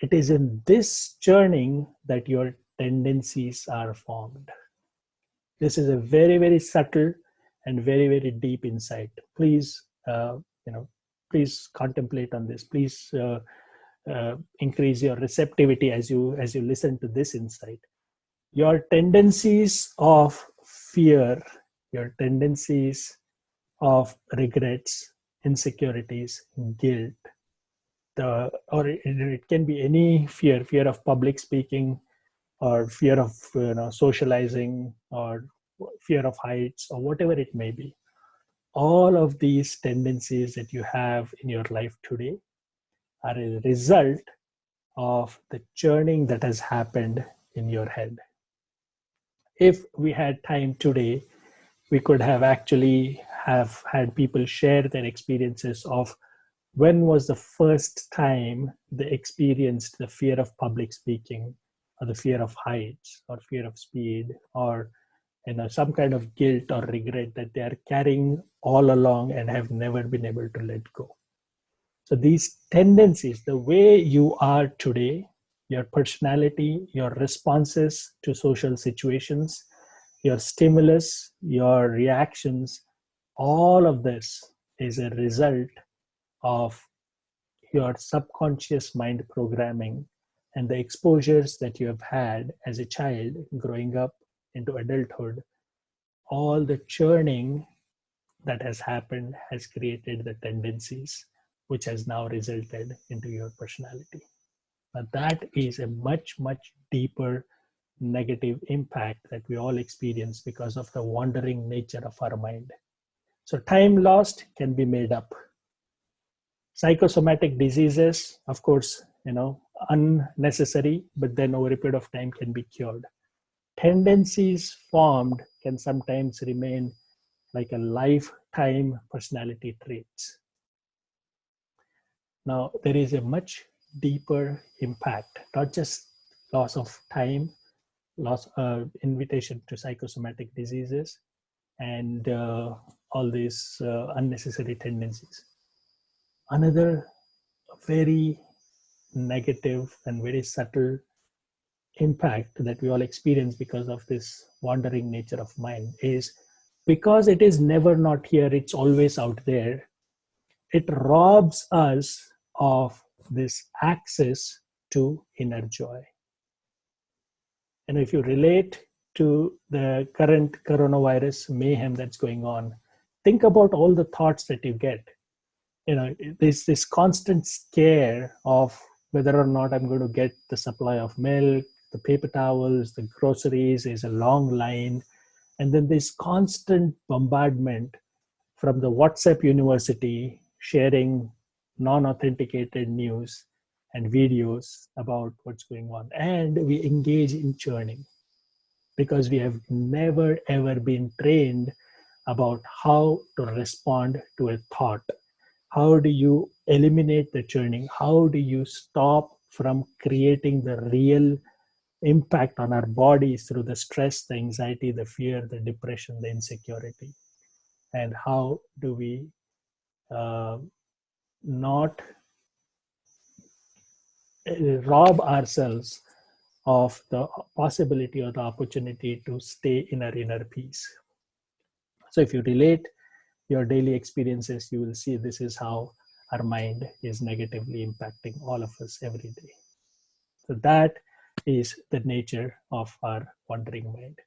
It is in this churning that your tendencies are formed. This is a very, very subtle and very, very deep insight. Please, please contemplate on this. Please increase your receptivity as you listen to this insight. Your tendencies of fear, your tendencies of regrets, insecurities, guilt, or it can be any fear of public speaking, or fear of socializing, or fear of heights, or whatever it may be. All of these tendencies that you have in your life today are a result of the churning that has happened in your head. If we had time today, we could have actually have had people share their experiences of when was the first time they experienced the fear of public speaking, or the fear of heights, or fear of speed, or some kind of guilt or regret that they are carrying all along and have never been able to let go. So these tendencies, the way you are today, your personality, your responses to social situations, your stimulus, your reactions, all of this is a result of your subconscious mind programming and the exposures that you have had as a child growing up into adulthood. All the churning that has happened has created the tendencies, which has now resulted into your personality. But that is a much, much deeper negative impact that we all experience because of the wandering nature of our mind. So time lost can be made up. Psychosomatic diseases, of course, unnecessary, but then over a period of time can be cured. Tendencies formed can sometimes remain like a lifetime personality traits. Now, there is a much deeper impact, not just loss of time, loss invitation to psychosomatic diseases, and all these unnecessary tendencies. Another very negative and very subtle impact that we all experience because of this wandering nature of mind is, because it is never not here, it's always out there, it robs us of this access to inner joy. And if you relate to the current coronavirus mayhem that's going on, think about all the thoughts that you get. There's this constant scare of whether or not I'm going to get the supply of milk, the paper towels, the groceries, there's a long line. And then this constant bombardment from the WhatsApp university sharing non-authenticated news and videos about what's going on. And we engage in churning because we have never ever been trained about how to respond to a thought. How do you eliminate the churning? How do you stop from creating the real impact on our bodies through the stress, the anxiety, the fear, the depression, the insecurity? And how do we not rob ourselves of the possibility or the opportunity to stay in our inner peace? So if you relate your daily experiences, you will see this is how our mind is negatively impacting all of us every day. So that is the nature of our wandering mind.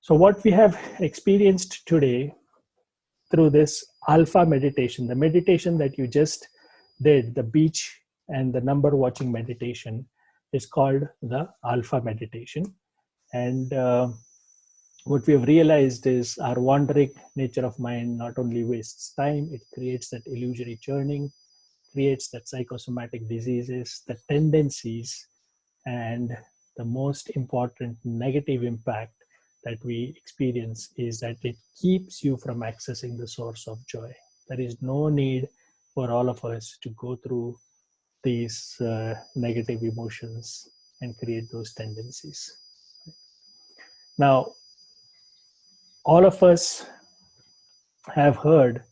So what we have experienced today through this alpha meditation, the meditation that you just did, the beach and the number watching meditation, is called the alpha meditation. And what we have realized is our wandering nature of mind not only wastes time, it creates that illusory churning, creates that psychosomatic diseases, the tendencies, and the most important negative impact that we experience is that it keeps you from accessing the source of joy. There is no need for all of us to go through these negative emotions and create those tendencies. Now, all of us have heard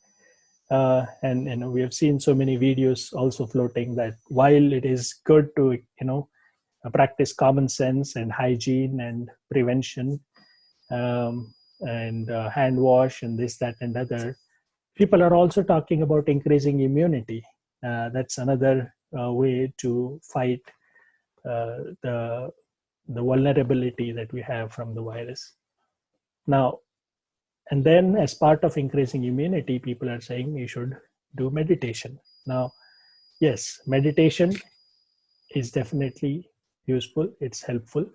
and we have seen so many videos also floating that while it is good to practice common sense and hygiene and prevention, and hand wash and this, that, and other, people are also talking about increasing immunity. That's another way to fight the vulnerability that we have from the virus. Now, and then as part of increasing immunity, people are saying you should do meditation. Now, yes, meditation is definitely useful, it's helpful.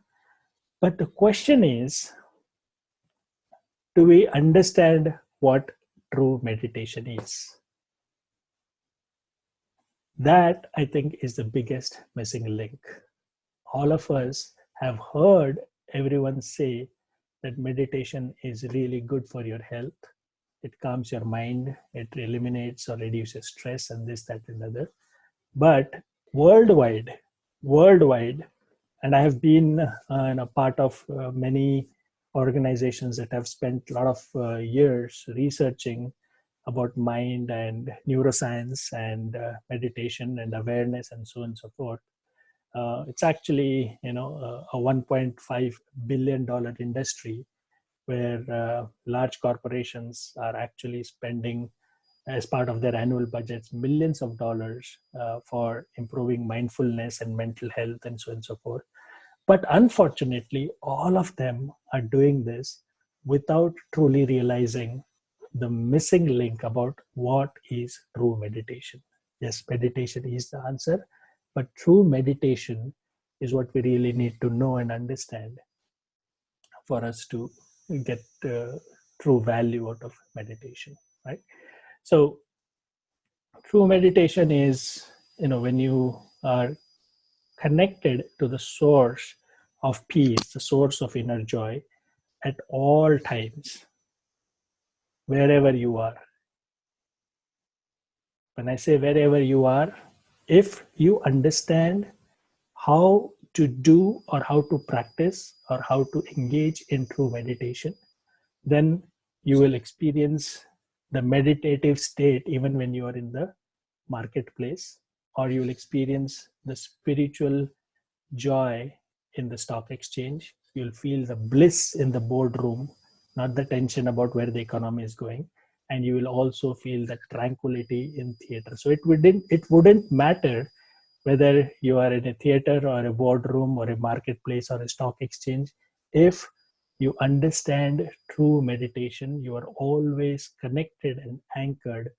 But the question is, do we understand what true meditation is? That, I think, is the biggest missing link. All of us have heard everyone say that meditation is really good for your health. It calms your mind, it eliminates or reduces stress and this, that, and other. But worldwide, and I have been a part of many organizations that have spent a lot of years researching about mind and neuroscience and meditation and awareness and so on and so forth. It's actually, a $1.5 billion industry where large corporations are actually spending, as part of their annual budgets, millions of dollars for improving mindfulness and mental health and so on and so forth. But unfortunately, all of them are doing this without truly realizing the missing link about what is true meditation. Yes, meditation is the answer, but true meditation is what we really need to know and understand for us to get true value out of meditation, right? So true meditation is, when you are connected to the source of peace, the source of inner joy at all times, wherever you are. When I say wherever you are, if you understand how to do or how to practice or how to engage in true meditation, then you will experience the meditative state even when you are in the marketplace, or you will experience the spiritual joy in the stock exchange. You'll feel the bliss in the boardroom, not the tension about where the economy is going. And you will also feel the tranquility in theater. So it wouldn't matter whether you are in a theater or a boardroom or a marketplace or a stock exchange. If you understand true meditation, you are always connected and anchored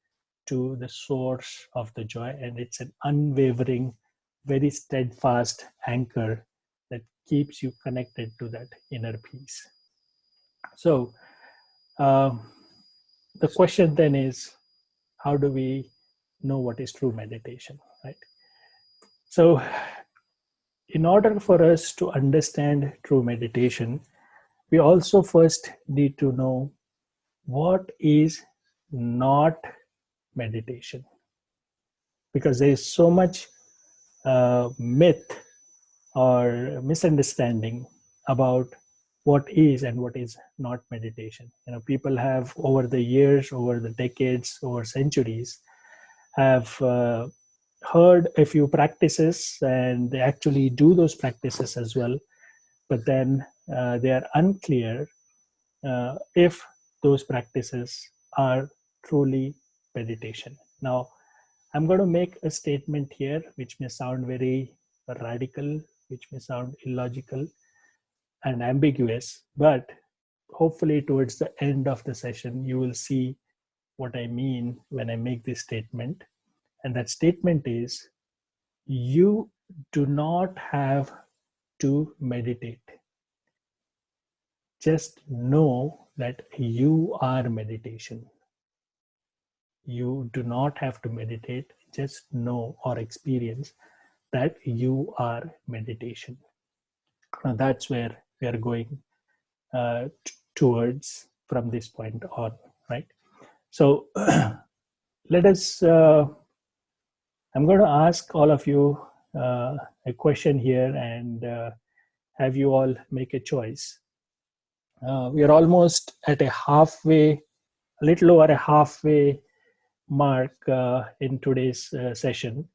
to the source of the joy, and it's an unwavering, very steadfast anchor that keeps you connected to that inner peace. So the question then is, how do we know what is true meditation, right? So in order for us to understand true meditation, we also first need to know what is not meditation, because there is so much myth or misunderstanding about what is and what is not meditation. People have over the years, over the decades, over centuries, have heard a few practices, and they actually do those practices as well, but then they are unclear if those practices are truly meditation. Now, I'm going to make a statement here which may sound very radical, which may sound illogical and ambiguous, but hopefully towards the end of the session, you will see what I mean when I make this statement. And that statement is, you do not have to meditate. Just know that you are meditation. You do not have to meditate. Just know or experience that you are meditation. Now that's where we are going towards from this point on, right? So let us, I'm going to ask all of you a question here and have you all make a choice. We are almost at a little over a halfway mark in today's session.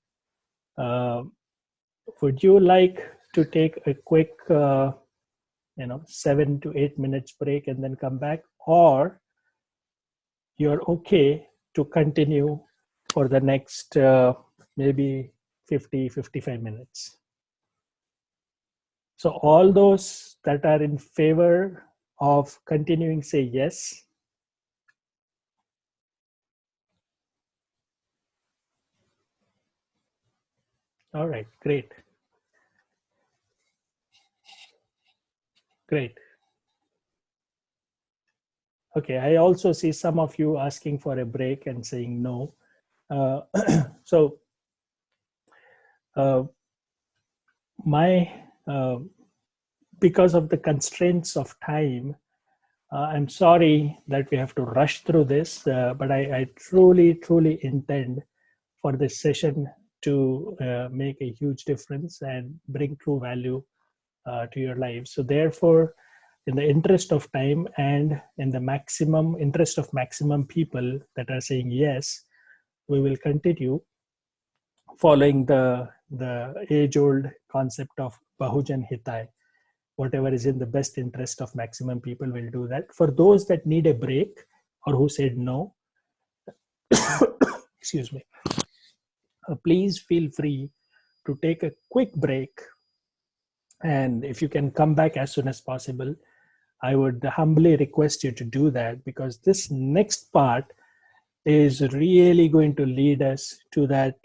Would you like to take a quick 7 to 8 minutes break and then come back, or you're okay to continue for the next maybe 50-55 minutes. So all those that are in favor of continuing, say yes. All right, great. Great. Okay, I also see some of you asking for a break and saying no. So because of the constraints of time, I'm sorry that we have to rush through this, but I truly intend for this session to make a huge difference and bring true value to your lives. So therefore, in the interest of time and in the maximum interest of maximum people that are saying yes, we will continue following the age-old concept of Bahujan Hitai. Whatever is in the best interest of maximum people will do that. For those that need a break or who said no, excuse me, please feel free to take a quick break. And if you can come back as soon as possible, I would humbly request you to do that, because this next part is really going to lead us to that,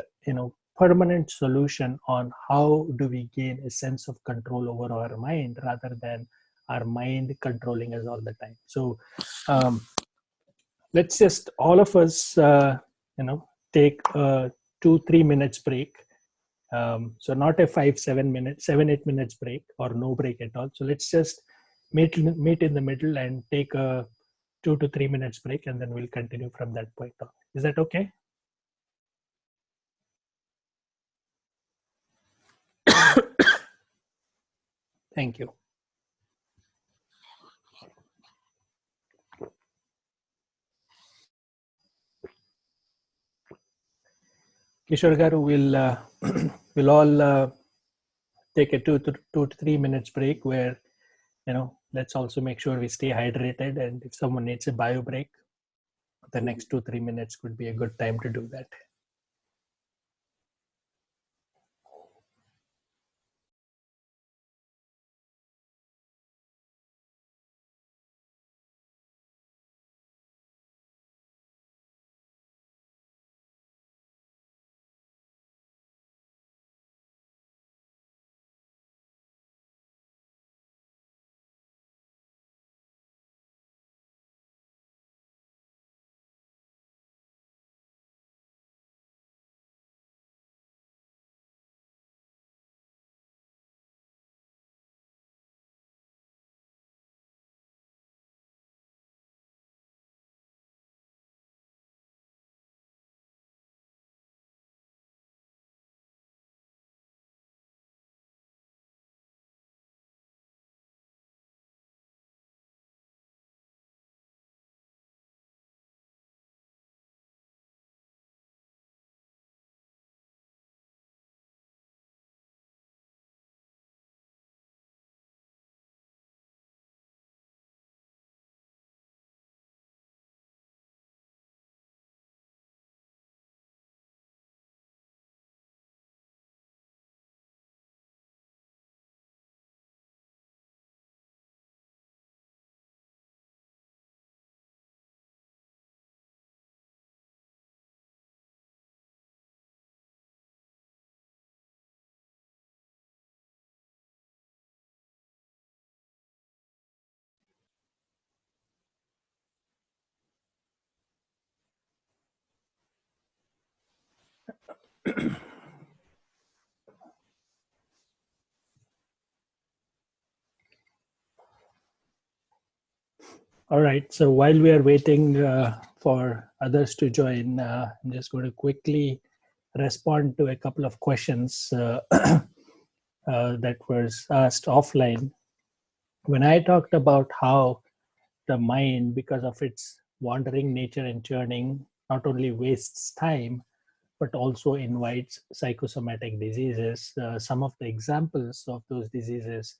permanent solution on how do we gain a sense of control over our mind rather than our mind controlling us all the time. So let's just all of us, take a 2-3 minutes break. So not a 5-7 minutes, 7-8 minutes break or no break at all. So let's just meet in the middle and take a 2 to 3 minutes break, and then we'll continue from that point on. Is that okay? Thank you. Kishore Garu will all take a 2 to 3 minutes break where, let's also make sure we stay hydrated. And if someone needs a bio break, the next 2-3 minutes could be a good time to do that. All right. So while we are waiting for others to join, I'm just going to quickly respond to a couple of questions that was asked offline. When I talked about how the mind, because of its wandering nature and churning, not only wastes time, but also invites psychosomatic diseases. Some of the examples of those diseases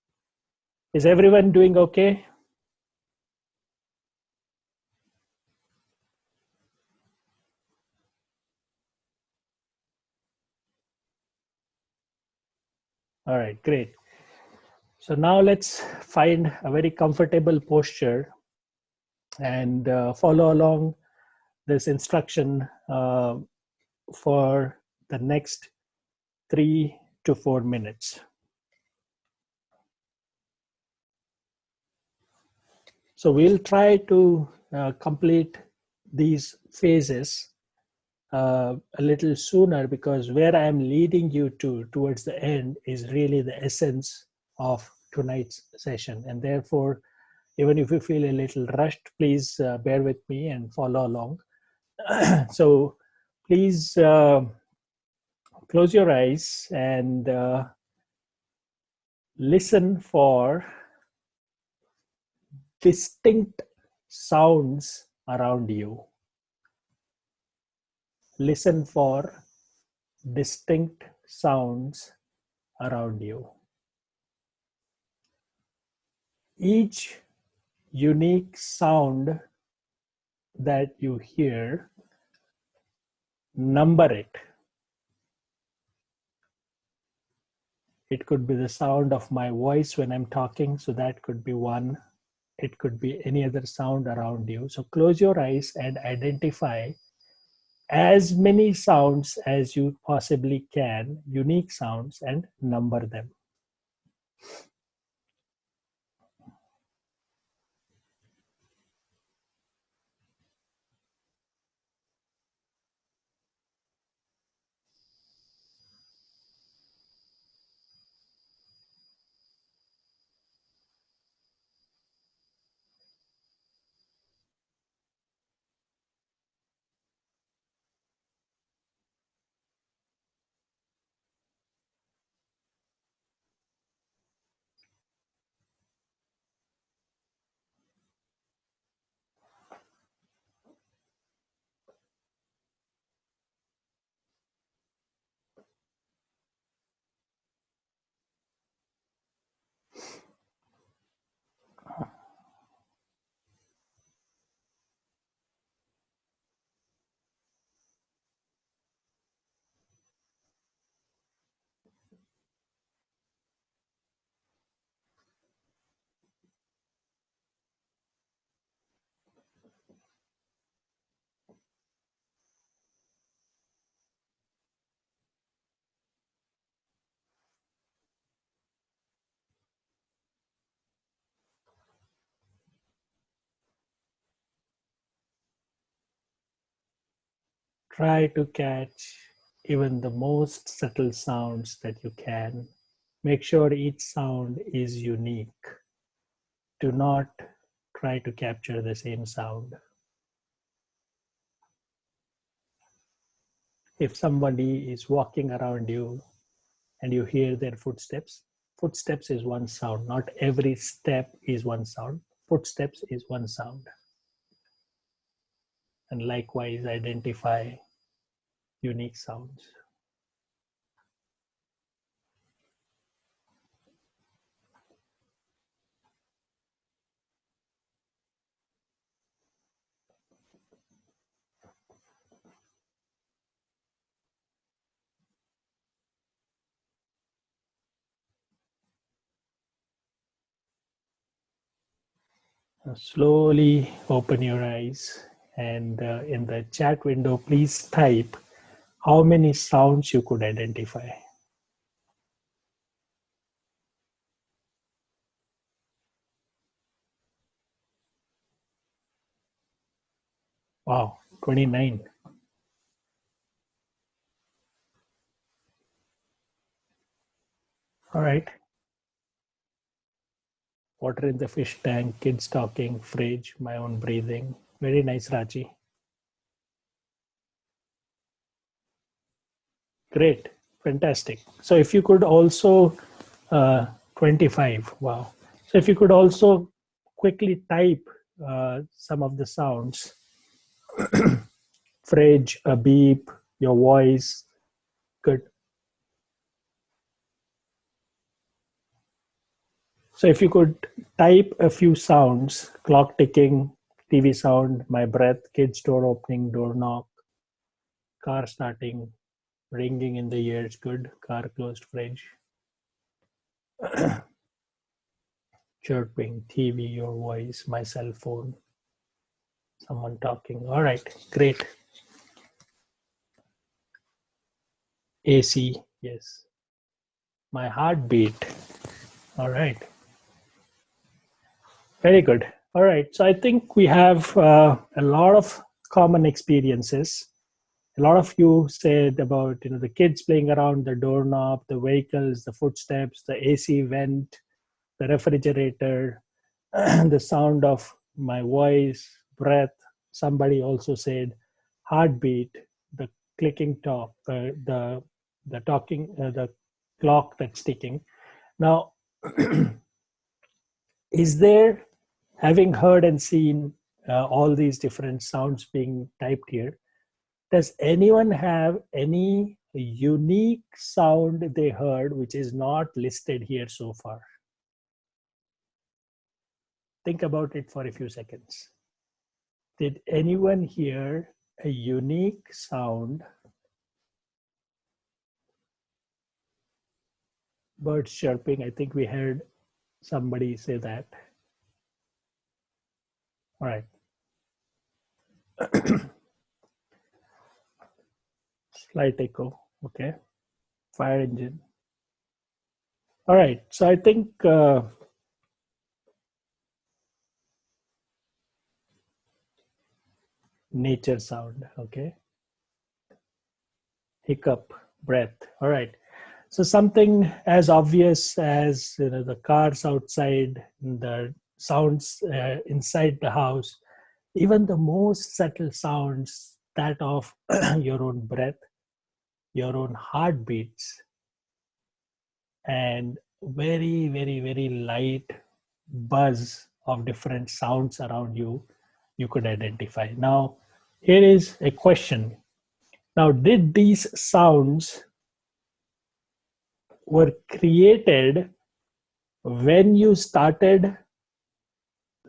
Is everyone doing okay? All right, great. So now let's find a very comfortable posture and follow along this instruction for the next 3 to 4 minutes. So we'll try to complete these phases a little sooner, because where I am leading you towards the end is really the essence of tonight's session. And therefore, even if you feel a little rushed, please bear with me and follow along. So please close your eyes and listen for distinct sounds around you. Listen for distinct sounds around you. Each unique sound that you hear, number it. It could be the sound of my voice when I'm talking, so that could be one. It could be any other sound around you. So close your eyes and identify as many sounds as you possibly can, unique sounds, and number them. Try to catch even the most subtle sounds that you can. Make sure each sound is unique. Do not try to capture the same sound. If somebody is walking around you and you hear their footsteps, footsteps is one sound. Not every step is one sound. Footsteps is one sound. And likewise, identify unique sounds. Now slowly open your eyes, and in the chat window, please type how many sounds you could identify. Wow, 29. All right. Water in the fish tank, kids talking, fridge, my own breathing. Very nice, Raji. Great, fantastic. So if you could also, 25, wow. So if you could also quickly type some of the sounds, fridge, a beep, your voice, good. So if you could type a few sounds: clock ticking, TV sound, my breath, kids door opening, door knock, car starting, ringing in the ears, good, car closed, fridge, chirping, TV, your voice, my cell phone, someone talking. All right, great. AC, yes. My heartbeat. All right. Very good. All right. So I think we have a lot of common experiences. A lot of you said about the kids playing around, the doorknob, the vehicles, the footsteps, the AC vent, the refrigerator, the sound of my voice, breath. Somebody also said heartbeat, the clicking top, the talking, the clock that's ticking. Now, is there, having heard and seen all these different sounds being typed here, does anyone have any unique sound they heard which is not listed here so far? Think about it for a few seconds. Did anyone hear a unique sound? Birds chirping, I think we heard somebody say that. All right. Slight echo, okay. Fire engine. All right, so I think nature sound, okay. Hiccup, breath, all right. So something as obvious as the cars outside, the sounds inside the house, even the most subtle sounds, that of your own breath, your own heartbeats, and very, very, very light buzz of different sounds around you, you could identify. Now, here is a question. Now, did these sounds were created when you started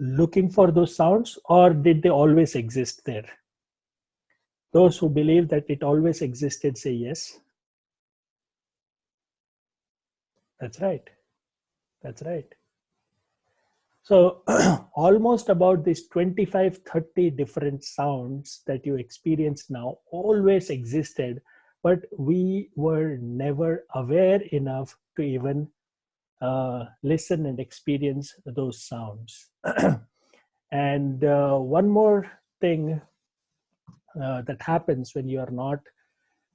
looking for those sounds, or did they always exist there? Those who believe that it always existed, say yes. That's right. That's right. So almost about these 25, 30 different sounds that you experience now always existed, but we were never aware enough to even listen and experience those sounds. And one more thing that happens when you are not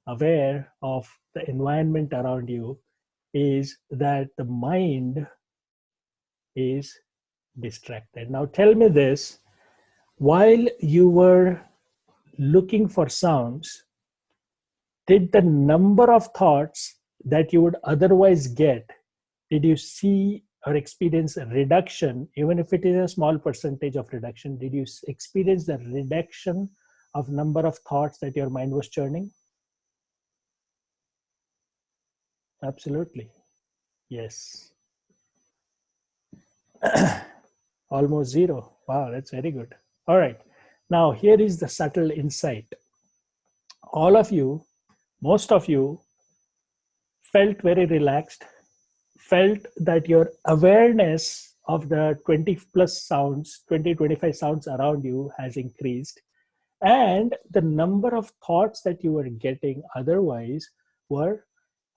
aware of the environment around you is that the mind is distracted. Now tell me this, while you were looking for sounds, did the number of thoughts that you would otherwise get, did you see or experience a reduction, even if it is a small percentage of reduction? Did you experience the reduction of number of thoughts that your mind was churning? Absolutely. Yes. Almost zero. Wow, that's very good. All right. Now, here is the subtle insight. All of you, most of you, felt very relaxed, felt that your awareness of the 20 plus sounds, 20, 25 sounds around you has increased, and the number of thoughts that you were getting otherwise were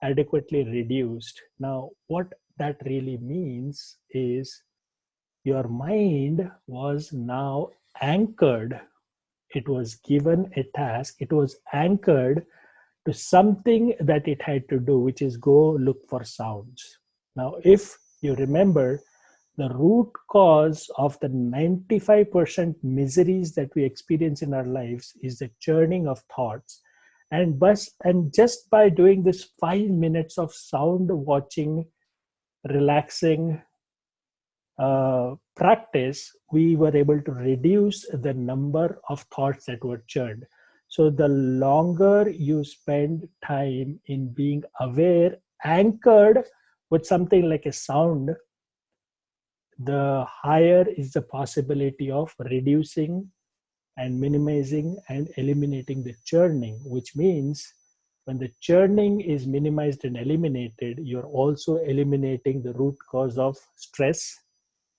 adequately reduced. Now, what that really means is your mind was now anchored. It was given a task, it was anchored to something that it had to do, which is go look for sounds. Now, if you remember, the root cause of the 95% miseries that we experience in our lives is the churning of thoughts. And just by doing this 5 minutes of sound watching, relaxing practice, we were able to reduce the number of thoughts that were churned. So the longer you spend time in being aware, anchored with something like a sound, the higher is the possibility of reducing and minimizing and eliminating the churning, which means when the churning is minimized and eliminated, you're also eliminating the root cause of stress,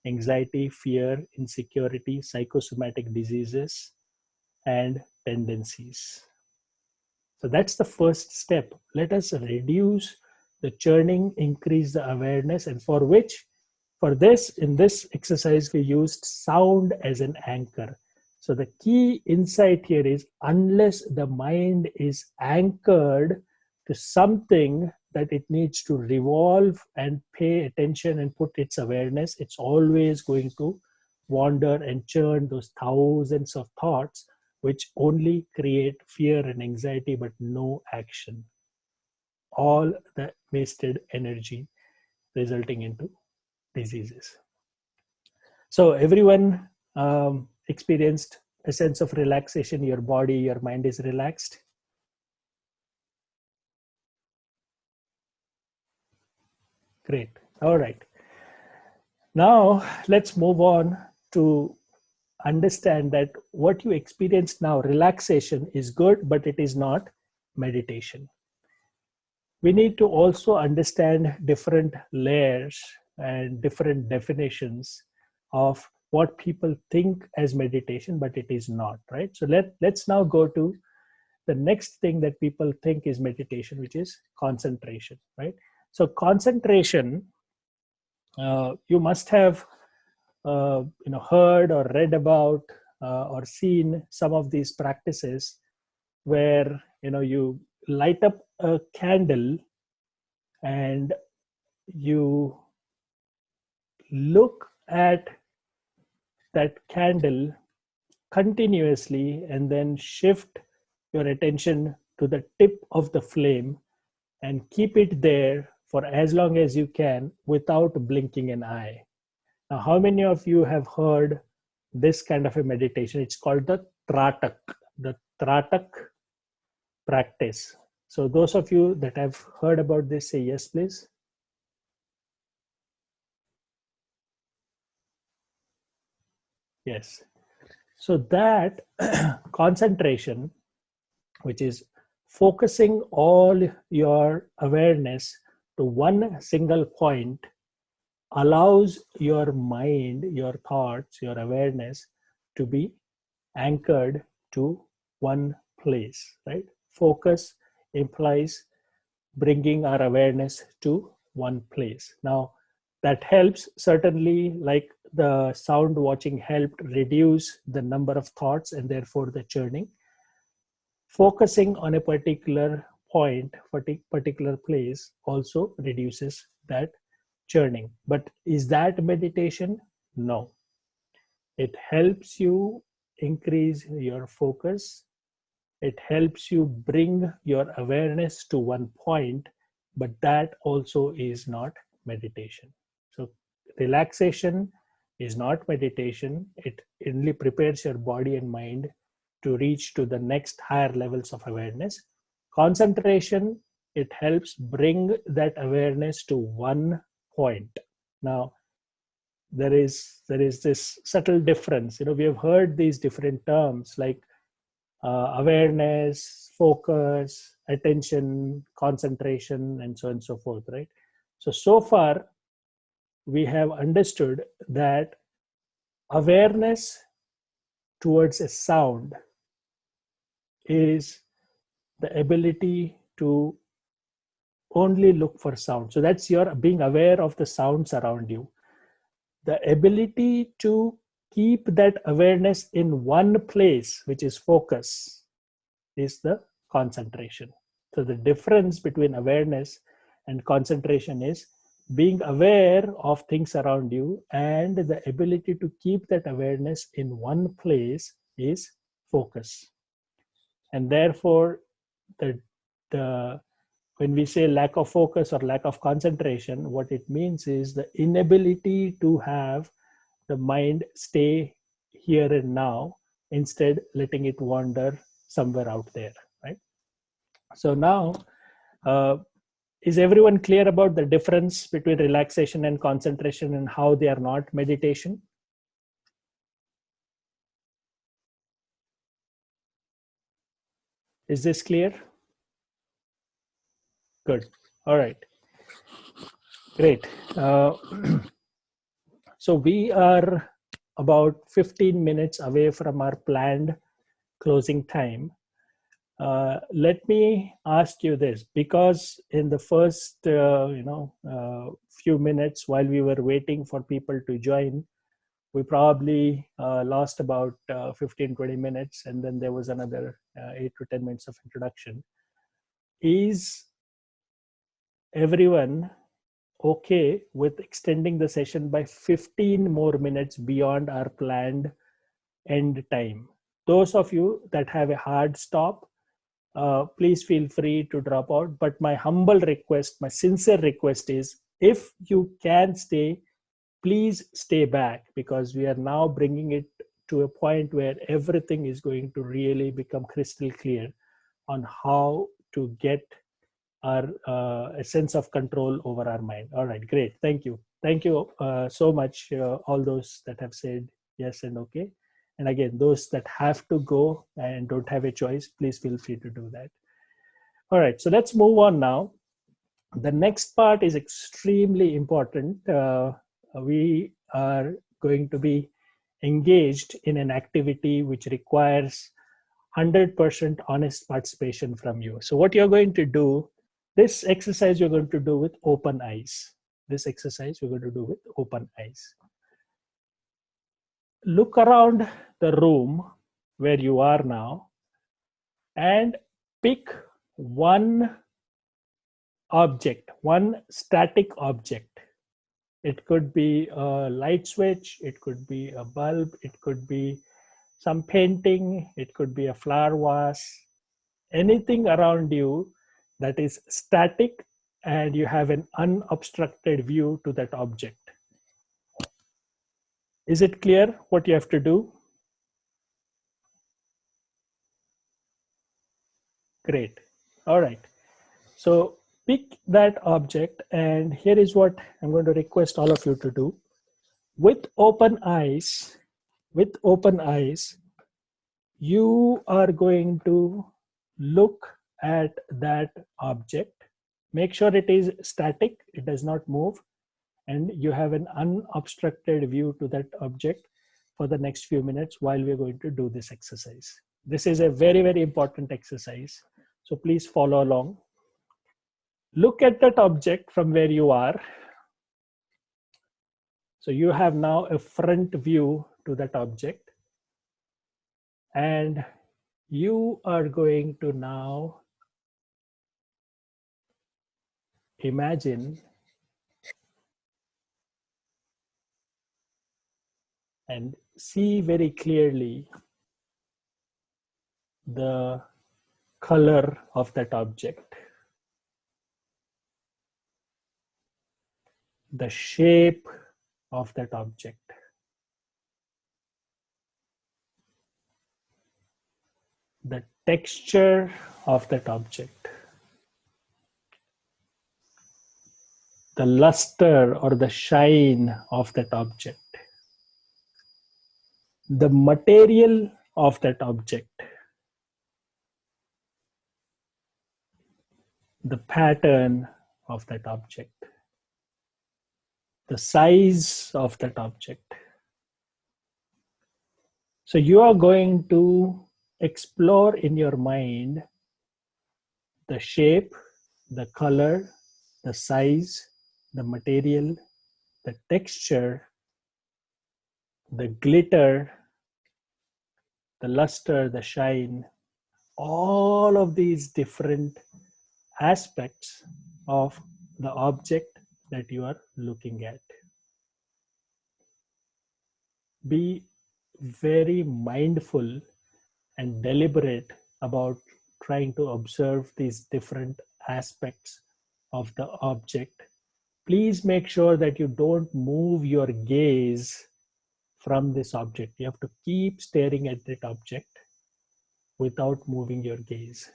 anxiety, fear, insecurity, psychosomatic diseases, and tendencies. So that's the first step. Let us reduce the churning, increase the awareness, and for this, in this exercise, we used sound as an anchor. So the key insight here is, unless the mind is anchored to something that it needs to revolve and pay attention and put its awareness, it's always going to wander and churn those thousands of thoughts, which only create fear and anxiety, but no action. All the wasted energy resulting into diseases. So everyone experienced a sense of relaxation. Your body, your mind is relaxed. Great. All right. Now let's move on to understand that what you experienced now, relaxation, is good, but it is not meditation. We need to also understand different layers and different definitions of what people think as meditation, but it is not, right? So let's now go to the next thing that people think is meditation, which is concentration, right? So concentration, you must have heard or read about or seen some of these practices where you light up a candle and you look at that candle continuously and then shift your attention to the tip of the flame and keep it there for as long as you can without blinking an eye. Now, how many of you have heard this kind of a meditation? It's called the Tratak practice. So those of you that have heard about this, say yes, please. Yes. So that concentration, which is focusing all your awareness to one single point, allows your mind, your thoughts, your awareness to be anchored to one place, right? Focus implies bringing our awareness to one place. Now, that helps certainly, like the sound watching helped reduce the number of thoughts and therefore the churning. Focusing on a particular point, particular place also reduces that churning. But is that meditation? No. It helps you increase your focus. It helps you bring your awareness to one point, but that also is not meditation. So relaxation is not meditation. It only prepares your body and mind to reach to the next higher levels of awareness. Concentration, it helps bring that awareness to one point. Now, there is this subtle difference. We have heard these different terms like awareness, focus, attention, concentration, and so on and so forth, right? So far, we have understood that awareness towards a sound is the ability to only look for sound. So that's your being aware of the sounds around you. The ability to keep that awareness in one place, which is focus, is the concentration. So the difference between awareness and concentration is being aware of things around you, and the ability to keep that awareness in one place is focus. And therefore, when we say lack of focus or lack of concentration, what it means is the inability to have the mind stay here and now, instead letting it wander somewhere out there, right? So now, is everyone clear about the difference between relaxation and concentration and how they are not meditation? Is this clear? Good. All right. Great. So we are about 15 minutes away from our planned closing time. Let me ask you this, because in the first few minutes while we were waiting for people to join, we probably lost about 15-20 minutes, and then there was another 8 to 10 minutes of introduction. Is everyone okay with extending the session by 15 more minutes beyond our planned end time? Those of you that have a hard stop, please feel free to drop out. But my humble request, my sincere request is, if you can stay, please stay back, because we are now bringing it to a point where everything is going to really become crystal clear on how to get our a sense of control over our mind. All right, great. Thank you. Thank you so much, all those that have said yes and okay. And again, those that have to go and don't have a choice, please feel free to do that. All right, so let's move on now. The next part is extremely important. We are going to be engaged in an activity which requires 100% honest participation from you. So what you're going to do, this exercise you're going to do with open eyes. This exercise you're going to do with open eyes. Look around the room where you are now and pick one object, one static object. It could be a light switch, it could be a bulb, it could be some painting, it could be a flower vase, anything around you that is static and you have an unobstructed view to that object. Is it clear what you have to do? Great. All right. So pick that object, and here is what I'm going to request all of you to do. With open eyes, you are going to look at that object. Make sure it is static, it does not move, and you have an unobstructed view to that object for the next few minutes while we're going to do this exercise. This is a very, very important exercise, so please follow along. Look at that object from where you are. So you have now a front view to that object, and you are going to now imagine and see very clearly the color of that object, the shape of that object, the texture of that object, the luster or the shine of that object, the material of that object, the pattern of that object, the size of that object. So you are going to explore in your mind the shape, the color, the size, the material, the texture, the glitter, the luster, the shine, all of these different aspects of the object that you are looking at. Be very mindful and deliberate about trying to observe these different aspects of the object. Please make sure that you don't move your gaze from this object. You have to keep staring at that object without moving your gaze.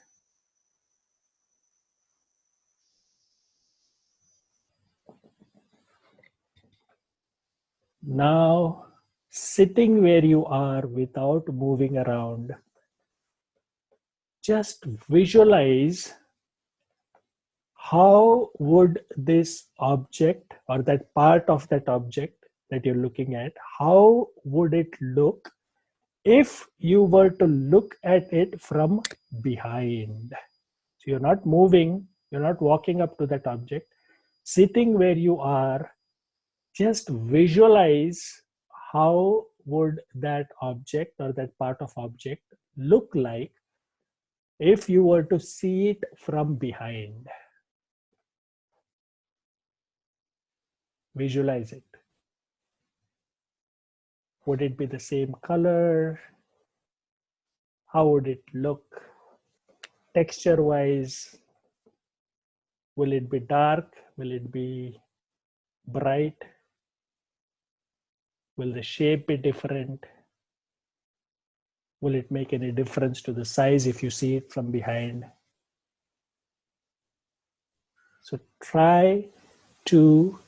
Now, sitting where you are without moving around, just visualize how would this object or that part of that object that you're looking at, how would it look if you were to look at it from behind? So you're not moving, you're not walking up to that object. Sitting where you are, just visualize how would that object or that part of object look like if you were to see it from behind. Visualize it. Would it be the same color? How would it look texture wise? Will it be dark? Will it be bright? Will the shape be different? Will it make any difference to the size if you see it from behind? So try to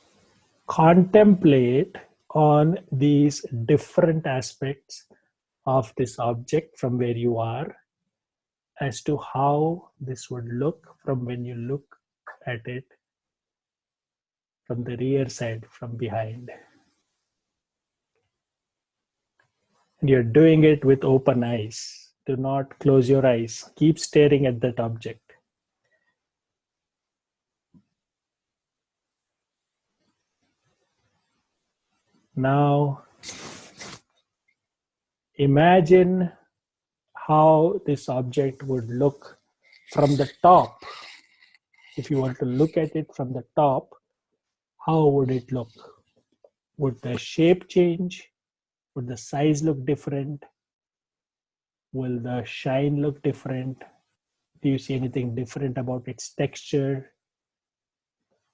contemplate on these different aspects of this object from where you are as to how this would look from when you look at it from the rear side, from behind. And you're doing it with open eyes. Do not close your eyes. Keep staring at that object. Now, imagine how this object would look from the top. If you were to look at it from the top, how would it look? Would the shape change? Would the size look different? Will the shine look different? Do you see anything different about its texture?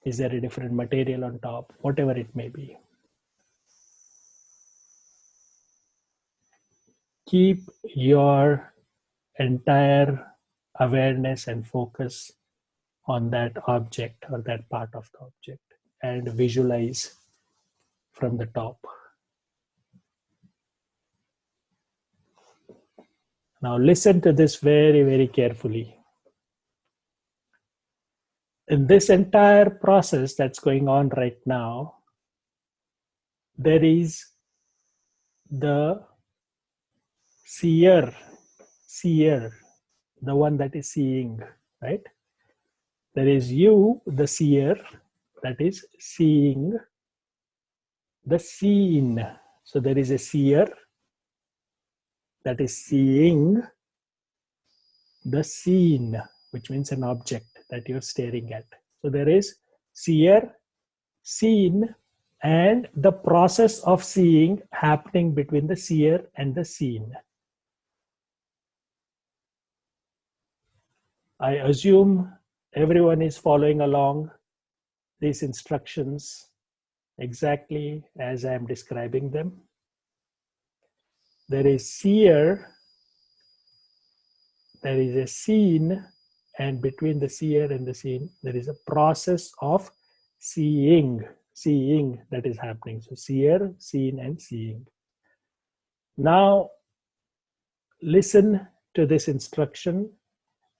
Is there a different material on top? Whatever it may be. Keep your entire awareness and focus on that object or that part of the object and visualize from the top. Now listen to this very, very carefully. In this entire process that's going on right now, there is the seer, the one that is seeing, right? There is you, the seer, that is seeing the seen. So there is a seer that is seeing the seen, which means an object that you're staring at. So there is seer, seen, and the process of seeing happening between the seer and the seen. I assume everyone is following along these instructions exactly as I am describing them. There is seer, there is a seen, and between the seer and the seen, there is a process of seeing that is happening. So seer, seen, and seeing. Now, listen to this instruction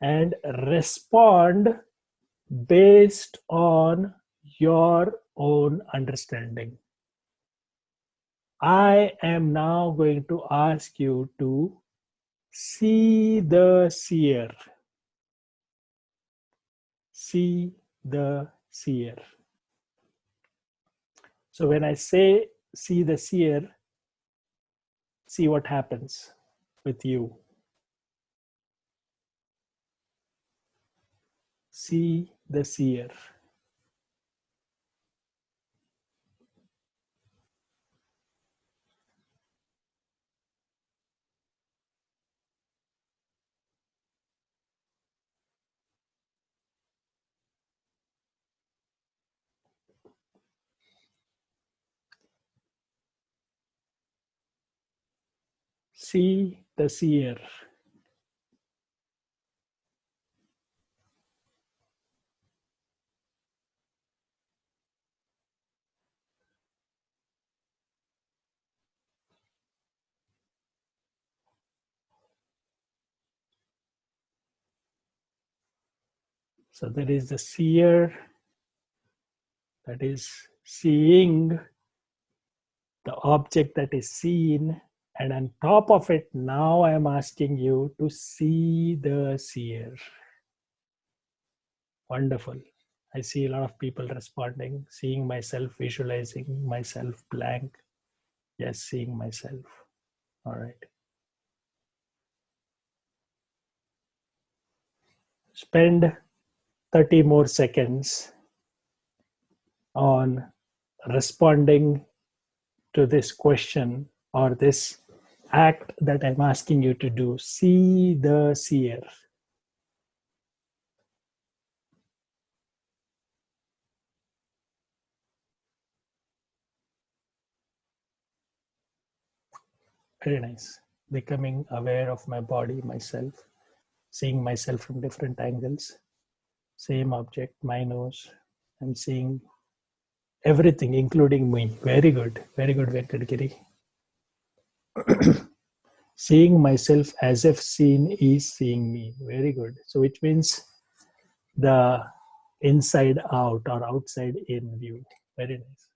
and respond based on your own understanding. I am now going to ask you to see the seer. See the seer. So when I say see the seer, see what happens with you. See the seer. See the seer. So there is the seer that is seeing the object that is seen, and on top of it, now I am asking you to see the seer. Wonderful. I see a lot of people responding, seeing myself, visualizing myself blank. Yes, seeing myself. All right. Spend 30 more seconds on responding to this question or this act that I'm asking you to do. See the seer. Very nice. Becoming aware of my body, myself, seeing myself from different angles. Same object, my nose. I'm seeing everything, including me. Very good. Very good, Venkatgiri. Seeing myself as if seen is seeing me. Very good. So which means the inside out or outside in view. Very nice.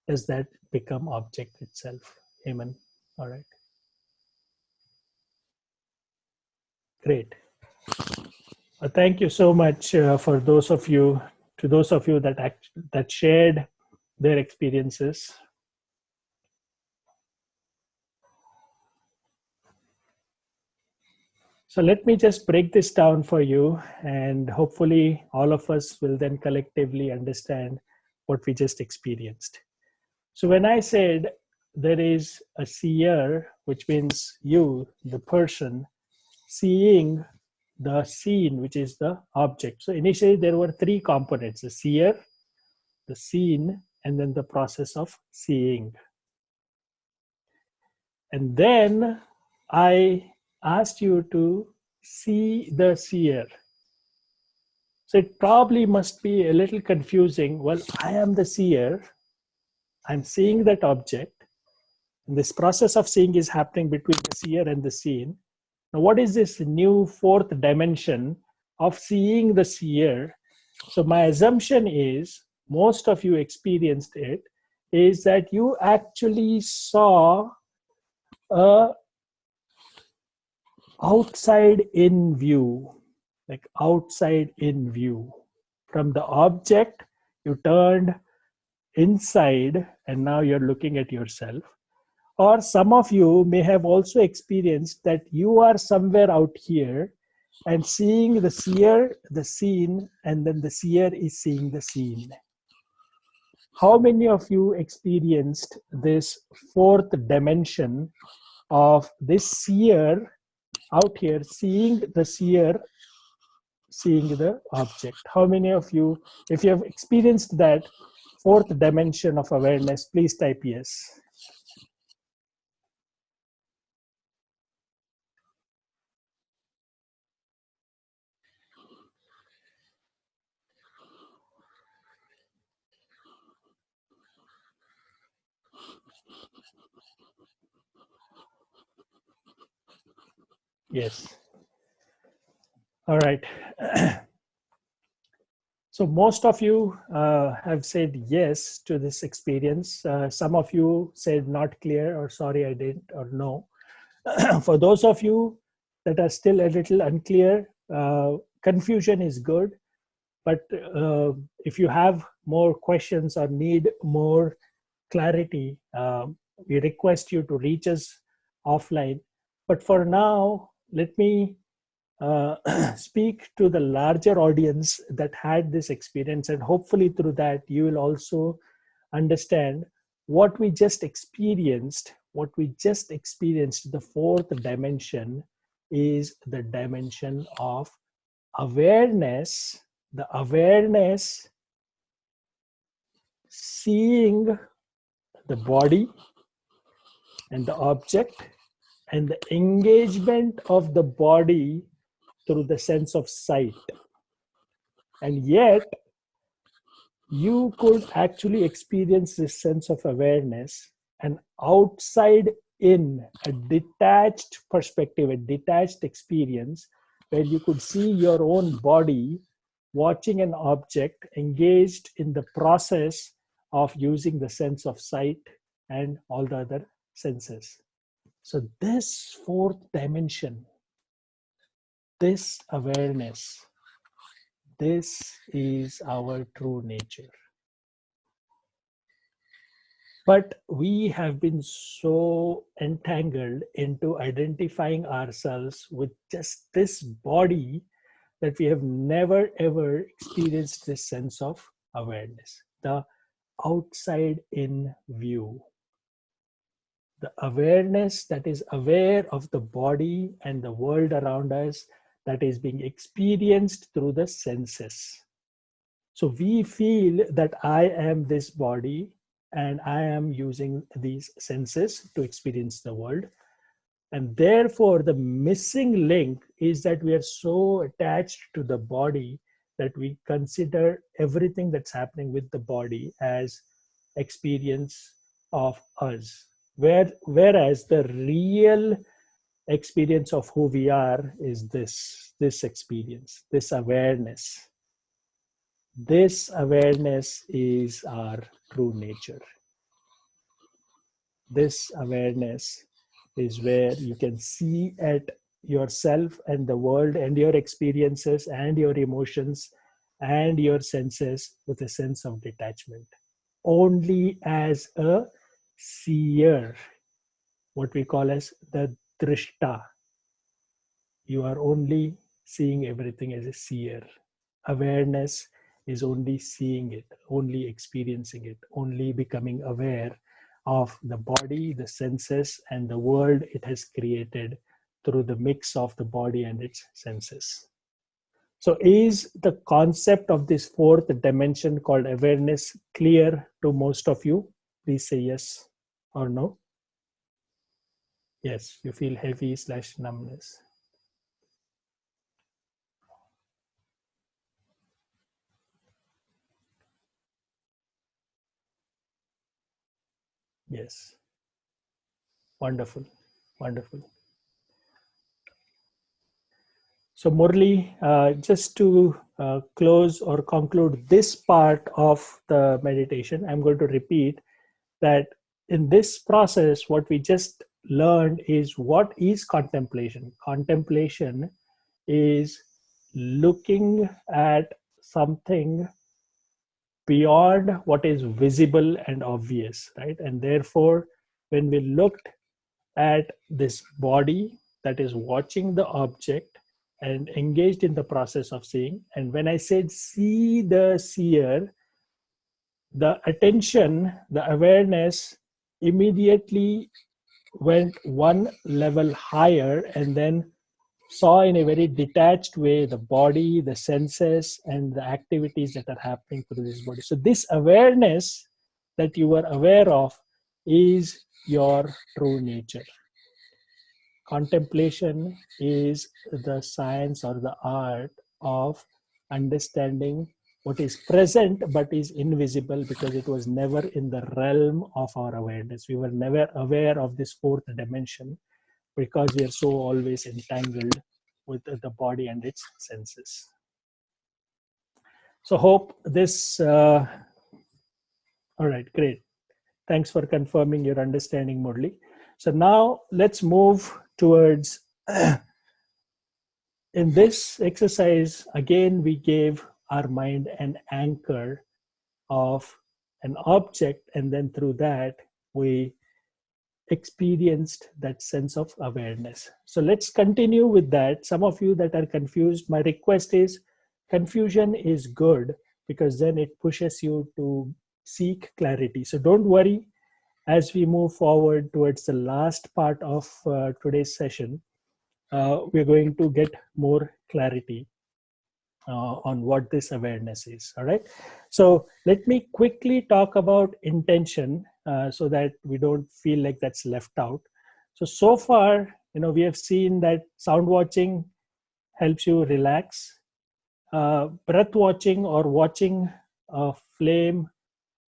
Does that become object itself? Amen. All right. Great. Thank you so much for those of you, to those of you that shared their experiences. So let me just break this down for you, and hopefully all of us will then collectively understand what we just experienced. So when I said there is a seer, which means you, the person, seeing the seen, which is the object. So initially there were three components: the seer, the seen, and then the process of seeing. And then I asked you to see the seer. So it probably must be a little confusing. Well, I am the seer. I'm seeing that object. And this process of seeing is happening between the seer and the seen. Now, what is this new fourth dimension of seeing the seer? So my assumption is, most of you experienced it, is that you actually saw a outside in view, like outside in view. From the object, you turned inside and now you're looking at yourself. Or some of you may have also experienced that you are somewhere out here and seeing the seer, the seen, and then the seer is seeing the seen. How many of you experienced this fourth dimension of this seer out here, seeing the seer, seeing the object? How many of you, if you have experienced that fourth dimension of awareness, please type yes. Yes. All right. So most of you have said yes to this experience. Some of you said not clear or sorry I didn't or no. For those of you that are still a little unclear, confusion is good. But if you have more questions or need more clarity, we request you to reach us offline. But for now, let me speak to the larger audience that had this experience, and hopefully through that you will also understand what we just experienced. What we just experienced, the fourth dimension, is the dimension of awareness. The awareness seeing the body and the object, and the engagement of the body through the sense of sight. And yet, you could actually experience this sense of awareness, an outside in, a detached perspective, a detached experience where you could see your own body watching an object engaged in the process of using the sense of sight and all the other senses. So this fourth dimension, this awareness, this is our true nature. But we have been so entangled into identifying ourselves with just this body that we have never ever experienced this sense of awareness, the outside in view. The awareness that is aware of the body and the world around us that is being experienced through the senses. So we feel that I am this body and I am using these senses to experience the world. And therefore, the missing link is that we are so attached to the body that we consider everything that's happening with the body as experience of us. Whereas the real experience of who we are is this experience, this awareness. This awareness is our true nature. This awareness is where you can see at yourself and the world and your experiences and your emotions and your senses with a sense of detachment. Only as a seer, what we call as the drishta. You are only seeing everything as a seer. Awareness is only seeing it, only experiencing it, only becoming aware of the body, the senses, and the world it has created through the mix of the body and its senses. So is the concept of this fourth dimension called awareness clear to most of you? Please say yes or no. Yes, you feel heavy / numbness. Yes. Wonderful. Wonderful. So Murli, just to close or conclude this part of the meditation, I'm going to repeat that in this process, what we just learned is what is contemplation. Contemplation is looking at something beyond what is visible and obvious, right? And therefore, when we looked at this body that is watching the object and engaged in the process of seeing, and when I said see the seer, the attention, the awareness immediately went one level higher and then saw in a very detached way the body, the senses, and the activities that are happening through this body. So this awareness that you are aware of is your true nature. Contemplation is the science or the art of understanding what is present but is invisible because it was never in the realm of our awareness. We were never aware of this fourth dimension because we are so always entangled with the body and its senses. So hope this, all right, great. Thanks for confirming your understanding, Murli. So now let's move towards, in this exercise, again, we gave our mind an anchor of an object, and then through that, we experienced that sense of awareness. So let's continue with that. Some of you that are confused, my request is confusion is good because then it pushes you to seek clarity. So don't worry, as we move forward towards the last part of today's session, we're going to get more clarity on what this awareness is. All right. So let me quickly talk about intention so that we don't feel like that's left out. So far, we have seen that sound watching helps you relax. Breath watching or watching a flame,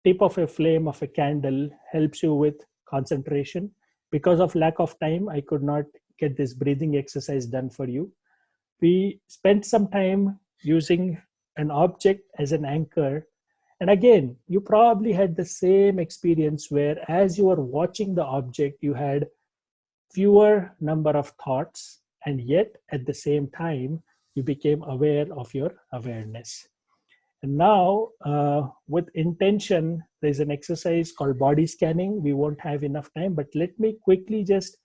tip of a flame of a candle helps you with concentration. Because of lack of time, I could not get this breathing exercise done for you. we spent some time using an object as an anchor. And again, you probably had the same experience where as you were watching the object, you had fewer number of thoughts, and yet at the same time, you became aware of your awareness. And now, with intention, there's an exercise called body scanning. We won't have enough time, but let me quickly just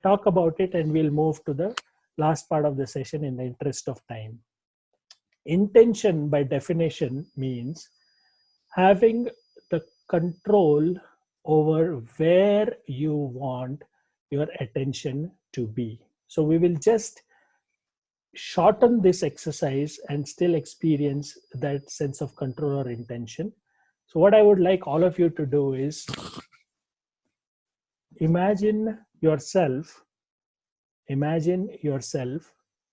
talk about it and we'll move to the last part of the session in the interest of time. Intention, by definition, means having the control over where you want your attention to be. So we will just shorten this exercise and still experience that sense of control or intention. So what I would like all of you to do is imagine yourself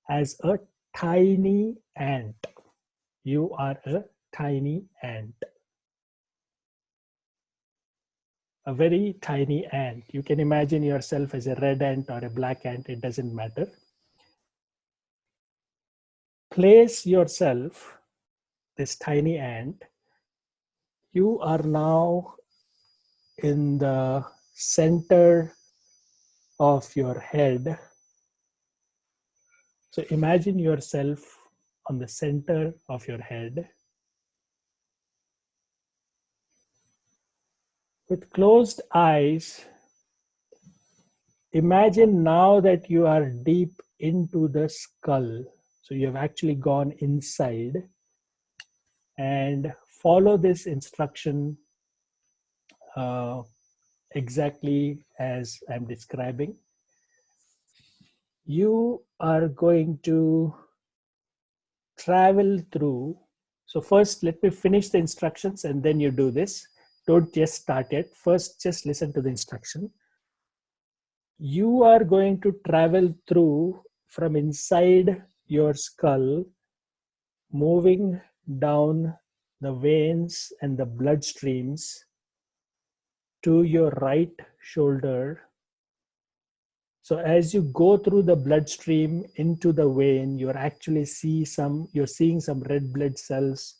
as a tiny ant. You are a tiny ant. A very tiny ant. You can imagine yourself as a red ant or a black ant, it doesn't matter. Place yourself, this tiny ant, you are now in the center of your head. So imagine yourself on the center of your head. With closed eyes, imagine now that you are deep into the skull. So you have actually gone inside, and follow this instruction exactly as I'm describing. You are going to travel through. So first, let me finish the instructions and then you do this. Don't just start it. First, just listen to the instruction. You are going to travel through from inside your skull, moving down the veins and the blood streams to your right shoulder. So as you go through the bloodstream into the vein, you're seeing some red blood cells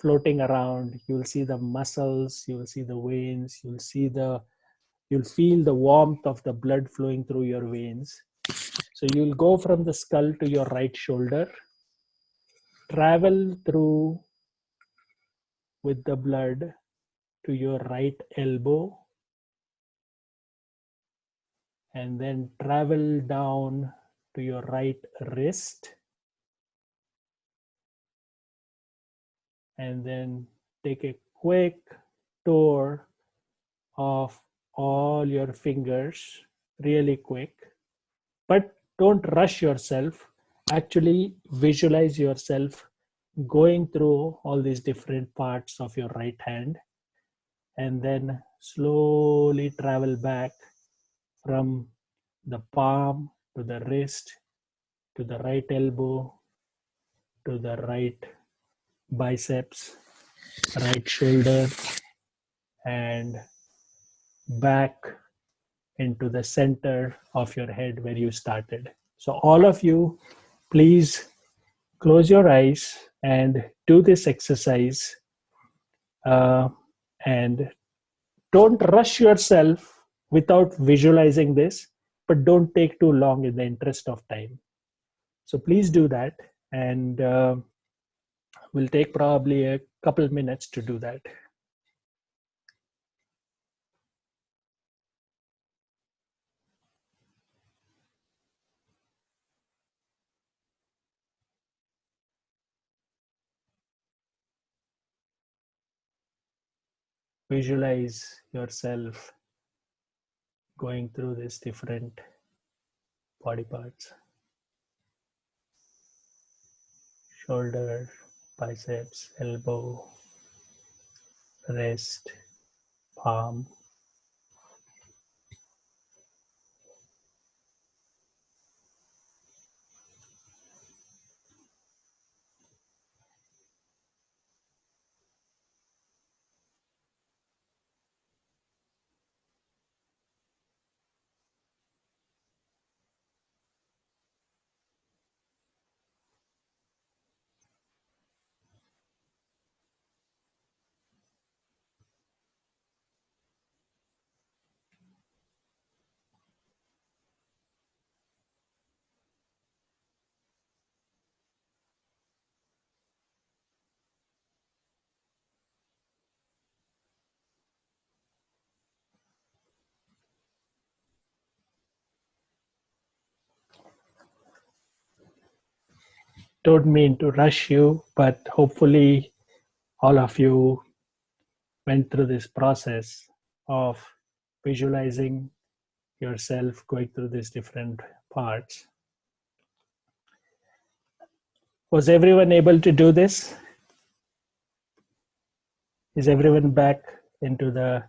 floating around. You'll see the muscles, you'll see the veins, you'll feel the warmth of the blood flowing through your veins. So you'll go from the skull to your right shoulder, travel through with the blood to your right elbow, and then travel down to your right wrist, and then take a quick tour of all your fingers, really quick. But don't rush yourself. Actually visualize yourself going through all these different parts of your right hand, and then slowly travel back from the palm to the wrist, to the right elbow, to the right biceps, right shoulder, and back into the center of your head where you started. So all of you, please close your eyes and do this exercise, and don't rush yourself without visualizing this, but don't take too long in the interest of time. So please do that, and we'll take probably a couple minutes to do that. Visualize yourself going through these different body parts: shoulder, biceps, elbow, wrist, palm. don't mean to rush you, but hopefully all of you went through this process of visualizing yourself going through these different parts. Was everyone able to do this? Is everyone back into the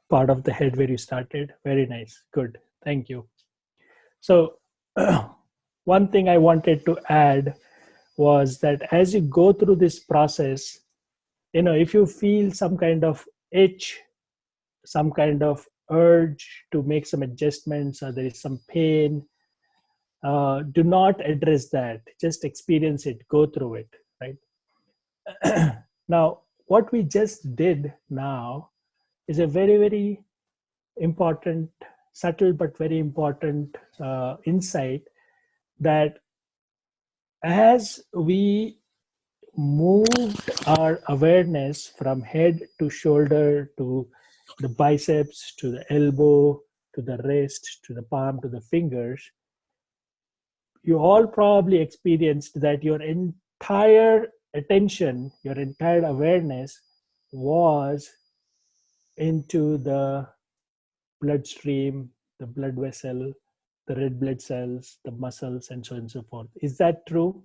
part of the head where you started? Very nice. Good. Thank you. So one thing I wanted to add was that as you go through this process, if you feel some kind of itch, some kind of urge to make some adjustments, or there is some pain, do not address that. Just experience it, go through it, right? Now, what we just did now is a very, very important, subtle but very important insight, that as we moved our awareness from head to shoulder to the biceps to the elbow to the wrist to the palm to the fingers, you all probably experienced that your entire attention, your entire awareness was into the bloodstream, the blood vessel, the red blood cells, the muscles, and so on and so forth. Is that true?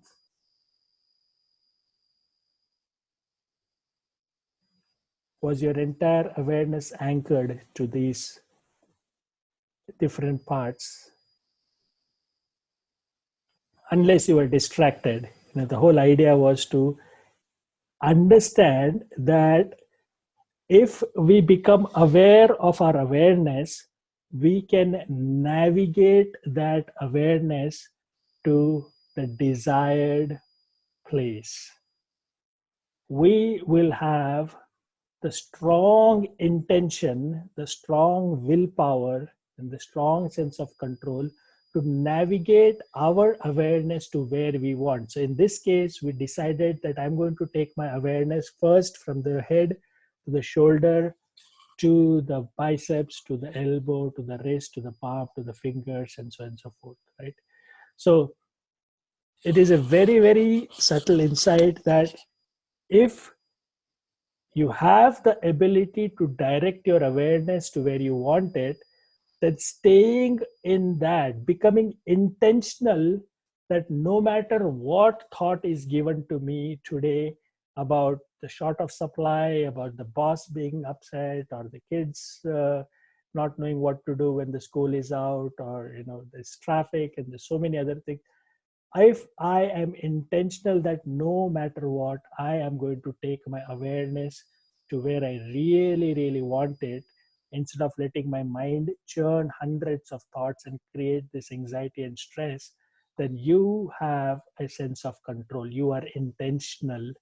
Was your entire awareness anchored to these different parts? Unless you were distracted. The whole idea was to understand that if we become aware of our awareness, we can navigate that awareness to the desired place. We will have the strong intention, the strong willpower, and the strong sense of control to navigate our awareness to where we want. So in this case, we decided that I'm going to take my awareness first from the head to the shoulder, to the biceps, to the elbow, to the wrist, to the palm, to the fingers, and so on and so forth, right? So it is a very, very subtle insight that if you have the ability to direct your awareness to where you want it, then staying in that, becoming intentional, that no matter what thought is given to me today about the short of supply, about the boss being upset, or the kids not knowing what to do when the school is out, or there's traffic and there's so many other things. If I am intentional that no matter what, I am going to take my awareness to where I really, really want it, instead of letting my mind churn hundreds of thoughts and create this anxiety and stress, then you have a sense of control. You are intentional.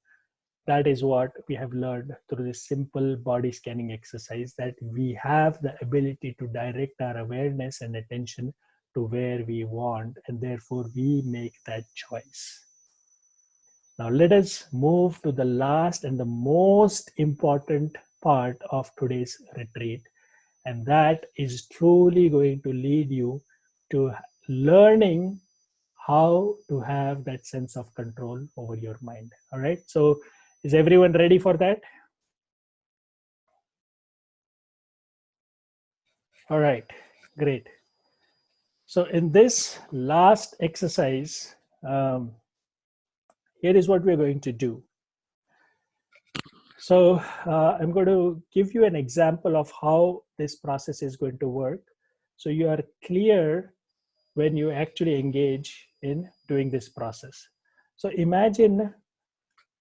That is what we have learned through this simple body scanning exercise, that we have the ability to direct our awareness and attention to where we want, and therefore we make that choice. Now let us move to the last and the most important part of today's retreat, and that is truly going to lead you to learning how to have that sense of control over your mind. All right, so is everyone ready for that? All right, great. So in this last exercise, here is what we're going to do. So I'm going to give you an example of how this process is going to work, so you are clear when you actually engage in doing this process. So imagine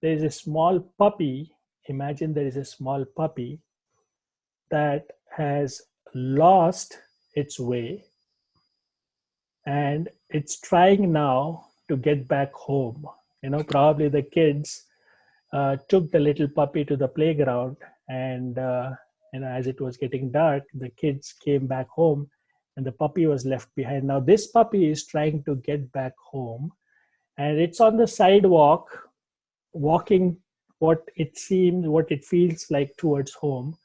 there is a small puppy. Imagine there is a small puppy that has lost its way, and it's trying now to get back home. Probably the kids took the little puppy to the playground, and as it was getting dark, the kids came back home and the puppy was left behind. Now this puppy is trying to get back home, and it's on the sidewalk walking what it feels like towards home.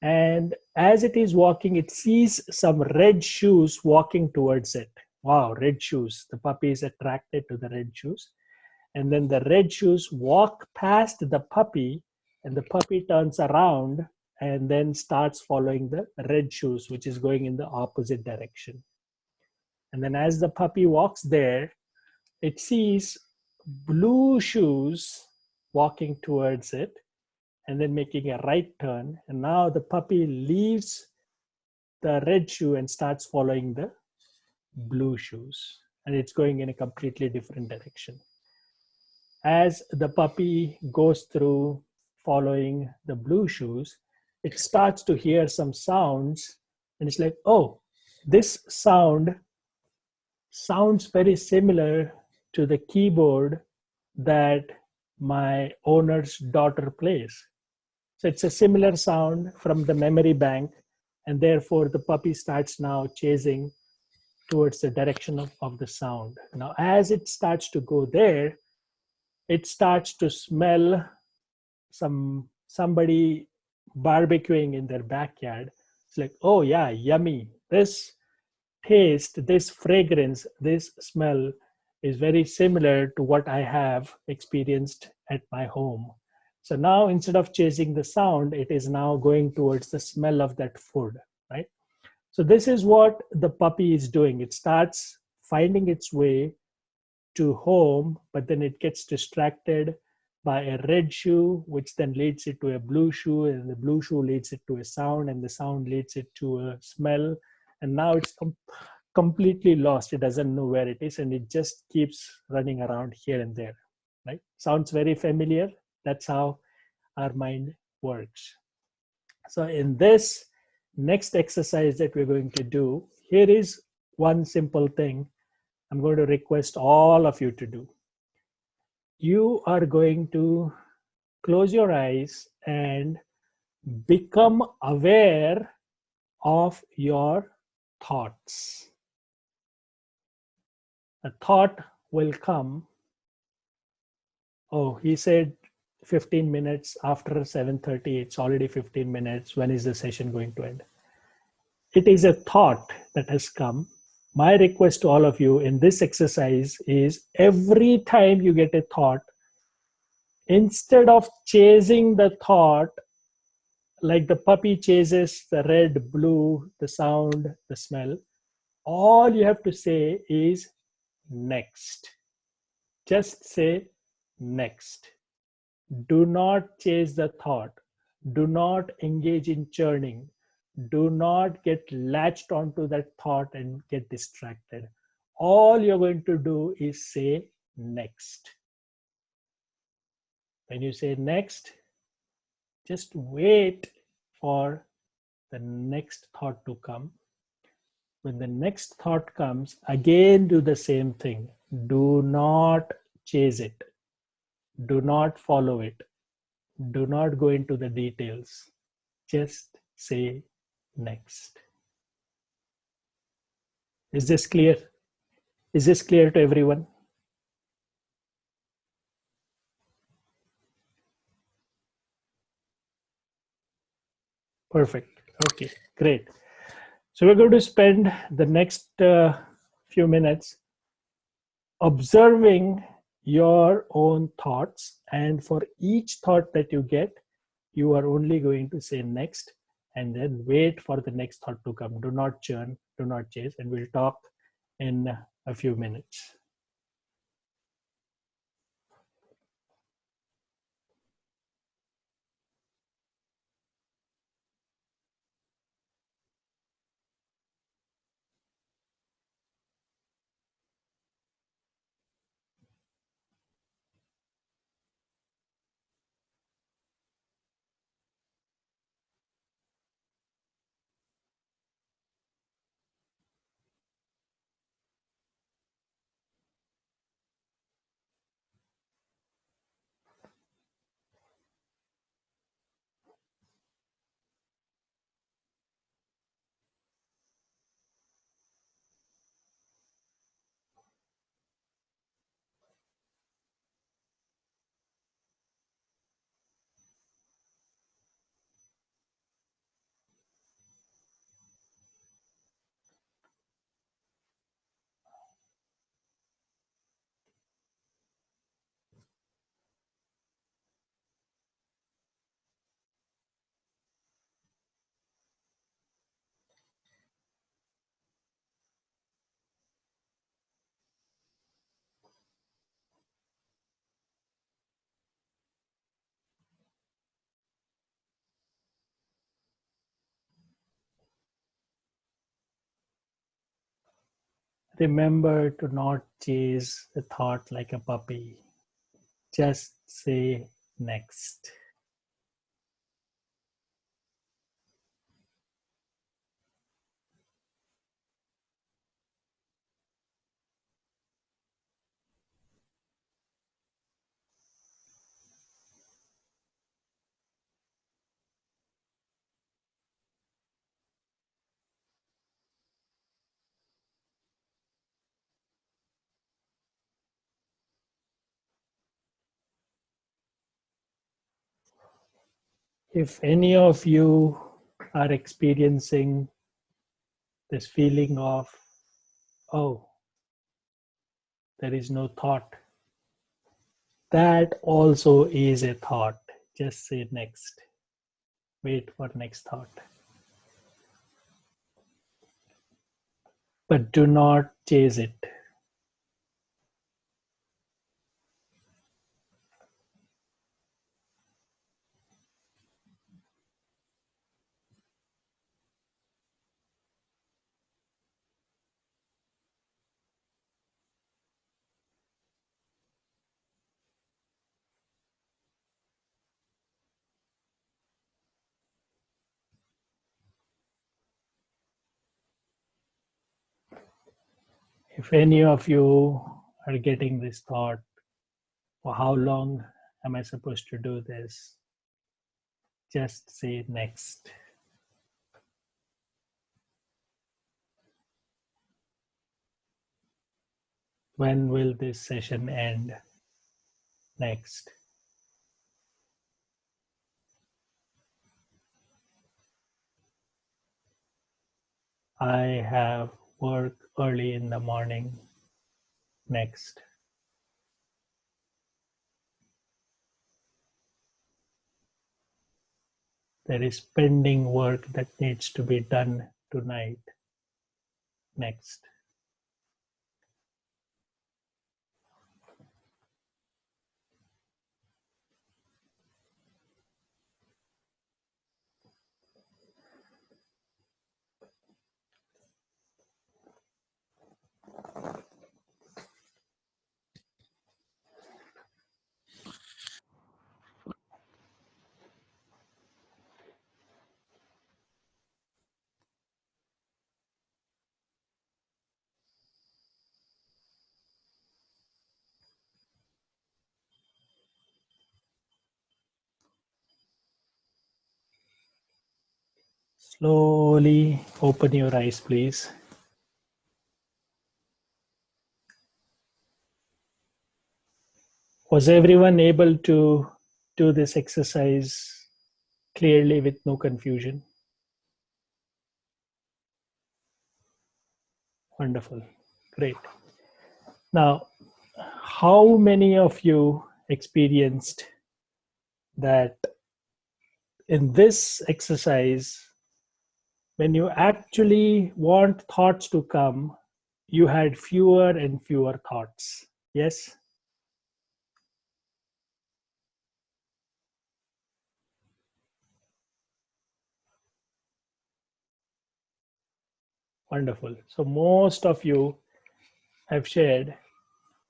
And as it is walking, it sees some red shoes walking towards it. wow, red shoes. The puppy is attracted to the red shoes. And then the red shoes walk past the puppy, and the puppy turns around and then starts following the red shoes, which is going in the opposite direction. And then as the puppy walks there, it sees blue shoes walking towards it and then making a right turn. And now the puppy leaves the red shoe and starts following the blue shoes. And it's going in a completely different direction. As the puppy goes through following the blue shoes, it starts to hear some sounds. And it's like, oh, this sound sounds very similar to the keyboard that my owner's daughter plays. So it's a similar sound from the memory bank, and therefore the puppy starts now chasing towards the direction of the sound. Now, as it starts to go there, it starts to smell somebody barbecuing in their backyard. It's like, oh yeah, yummy. This taste, this fragrance, this smell is very similar to what I have experienced at my home. So now instead of chasing the sound, it is now going towards the smell of that food, right? So this is what the puppy is doing. It starts finding its way to home, but then it gets distracted by a red shoe, which then leads it to a blue shoe, and the blue shoe leads it to a sound, and the sound leads it to a smell. And now it's completely lost. It doesn't know where it is, and it just keeps running around here and there, right? Sounds very familiar. That's how our mind works. So in this next exercise that we're going to do, here is one simple thing I'm going to request all of you to do. You are going to close your eyes and become aware of your thoughts. A thought will come. Oh, he said 15 minutes after 7:30. It's already 15 minutes. When is the session going to end? It is a thought that has come. My request to all of you in this exercise is every time you get a thought, instead of chasing the thought like the puppy chases the red, blue, the sound, the smell, all you have to say is next. Just say next. Do not chase the thought. Do not engage in churning. Do not get latched onto that thought and get distracted. All you're going to do is say next. When you say next, just wait for the next thought to come. When the next thought comes, again do the same thing. Do not chase it. Do not follow it. Do not go into the details. Just say next. Is this clear? Is this clear to everyone? Perfect. Okay, great. So we're going to spend the next few minutes observing your own thoughts, and for each thought that you get, you are only going to say next and then wait for the next thought to come. Do not churn, do not chase, and we'll talk in a few minutes. Remember to not chase the thought like a puppy. Just say next. If any of you are experiencing this feeling of, oh, there is no thought, that also is a thought. Just say next. Wait for next thought. But do not chase it. If any of you are getting this thought, for how long am I supposed to do this? Just say next. When will this session end? Next. I have work early in the morning. Next. There is pending work that needs to be done tonight. Next. Slowly open your eyes, please. Was everyone able to do this exercise clearly with no confusion? Wonderful. Great. Now, how many of you experienced that in this exercise, when you actually want thoughts to come, you had fewer and fewer thoughts? Yes? Wonderful. So most of you have shared.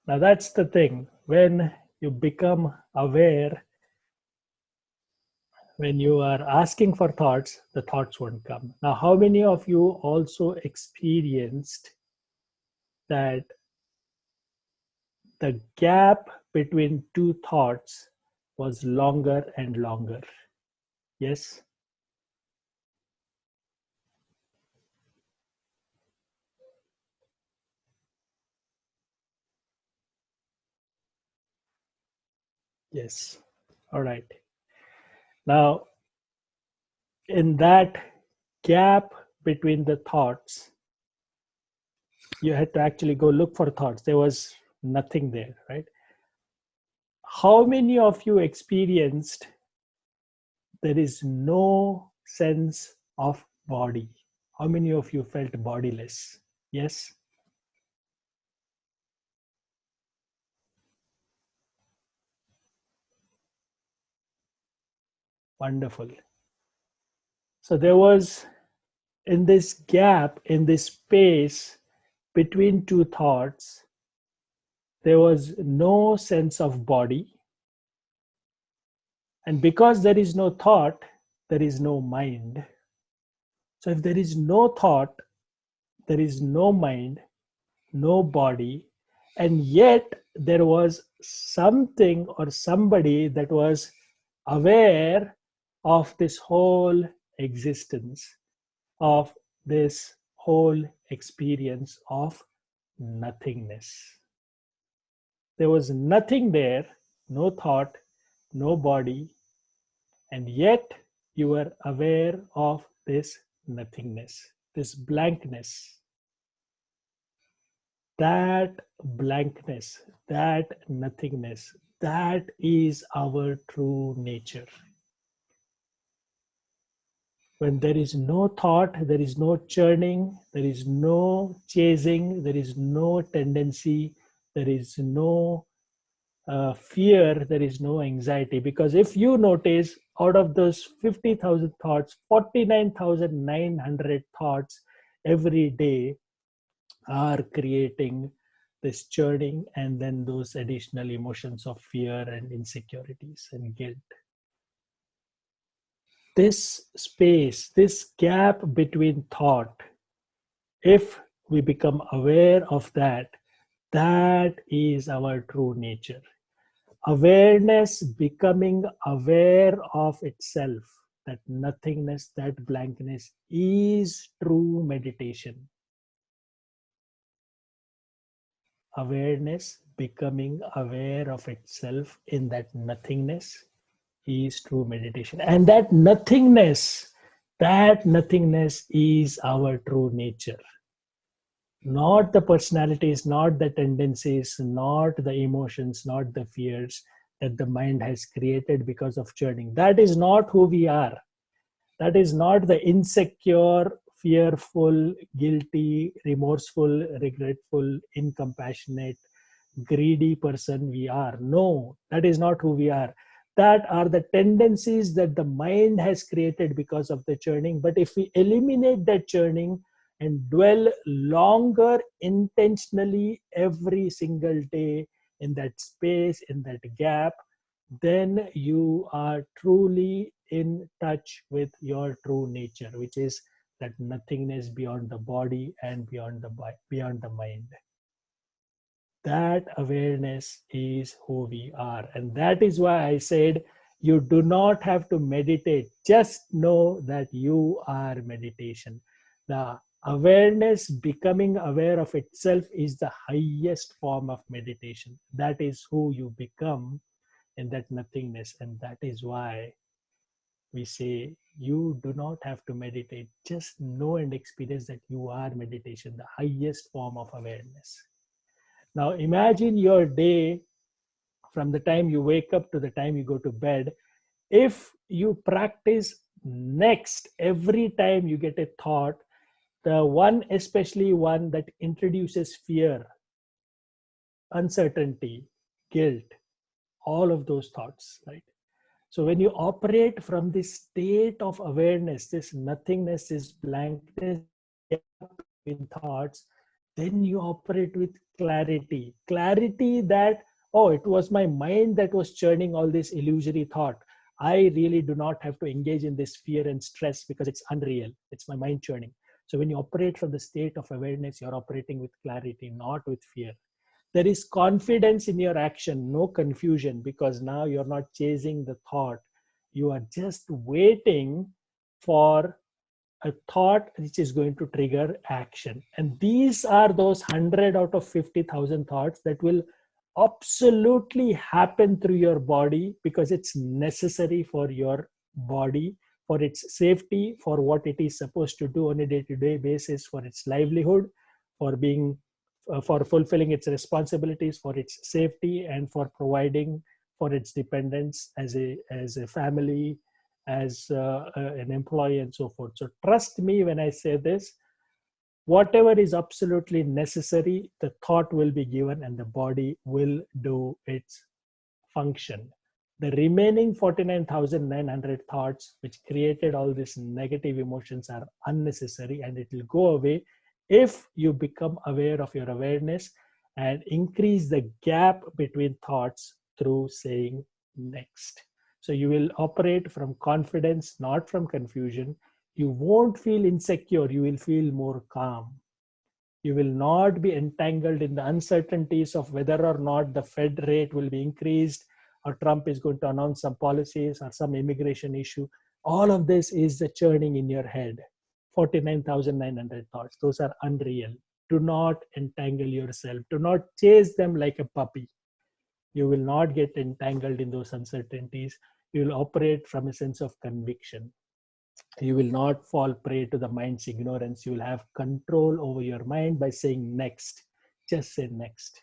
Now that's the thing. When you become aware, when you are asking for thoughts, the thoughts won't come. Now, how many of you also experienced that the gap between two thoughts was longer and longer? Yes? Yes. All right. Now, in that gap between the thoughts, you had to actually go look for thoughts. There was nothing there, right? How many of you experienced there is no sense of body? How many of you felt bodiless? Yes? Wonderful. So there was, in this gap, in this space between two thoughts, there was no sense of body. And because there is no thought, there is no mind. So if there is no thought, there is no mind, no body, and yet there was something or somebody that was aware of this whole existence, of this whole experience of nothingness. There was nothing there, no thought, no body, and yet you were aware of this nothingness, this blankness. That blankness, that nothingness, that is our true nature. When there is no thought, there is no churning, there is no chasing, there is no tendency, there is no fear, there is no anxiety. Because if you notice, out of those 50,000 thoughts, 49,900 thoughts every day are creating this churning and then those additional emotions of fear and insecurities and guilt. This space, this gap between thought, if we become aware of that, that is our true nature. Awareness, becoming aware of itself, that nothingness, that blankness is true meditation. Awareness, becoming aware of itself in that nothingness is true meditation. And that nothingness is our true nature. Not the personalities, not the tendencies, not the emotions, not the fears that the mind has created because of churning. That is not who we are. That is not the insecure, fearful, guilty, remorseful, regretful, incompassionate, greedy person we are. No, that is not who we are. That are the tendencies that the mind has created because of the churning. But if we eliminate that churning and dwell longer intentionally every single day in that space, in that gap, then you are truly in touch with your true nature, which is that nothingness beyond the body and beyond the mind. That awareness is who we are. And that is why I said you do not have to meditate. Just know that you are meditation. The awareness, becoming aware of itself, is the highest form of meditation. That is who you become in that nothingness. And that is why we say you do not have to meditate. Just know and experience that you are meditation, the highest form of awareness. Now imagine your day from the time you wake up to the time you go to bed. If you practice next every time you get a thought, the one, especially one that introduces fear, uncertainty, guilt, all of those thoughts, right? So when you operate from this state of awareness, this nothingness, this blankness in thoughts, then you operate with clarity. Clarity that, oh, it was my mind that was churning all this illusory thought. I really do not have to engage in this fear and stress because it's unreal. It's my mind churning. So when you operate from the state of awareness, you're operating with clarity, not with fear. There is confidence in your action, no confusion, because now you're not chasing the thought. You are just waiting for a thought which is going to trigger action. And these are those 100 out of 50,000 thoughts that will absolutely happen through your body because it's necessary for your body, for its safety, for what it is supposed to do on a day-to-day basis, for its livelihood, for being for fulfilling its responsibilities, for its safety, and for providing for its dependents as a family, as an employee, and so forth. So trust me when I say this, whatever is absolutely necessary, the thought will be given and the body will do its function. The remaining 49,900 thoughts which created all these negative emotions are unnecessary, and it will go away if you become aware of your awareness and increase the gap between thoughts through saying next. So you will operate from confidence, not from confusion. You won't feel insecure, you will feel more calm. You will not be entangled in the uncertainties of whether or not the Fed rate will be increased, or Trump is going to announce some policies or some immigration issue. All of this is the churning in your head. 49,900 thoughts. Those are unreal. Do not entangle yourself. Do not chase them like a puppy. You will not get entangled in those uncertainties. You will operate from a sense of conviction. You will not fall prey to the mind's ignorance. You will have control over your mind by saying next. Just say next.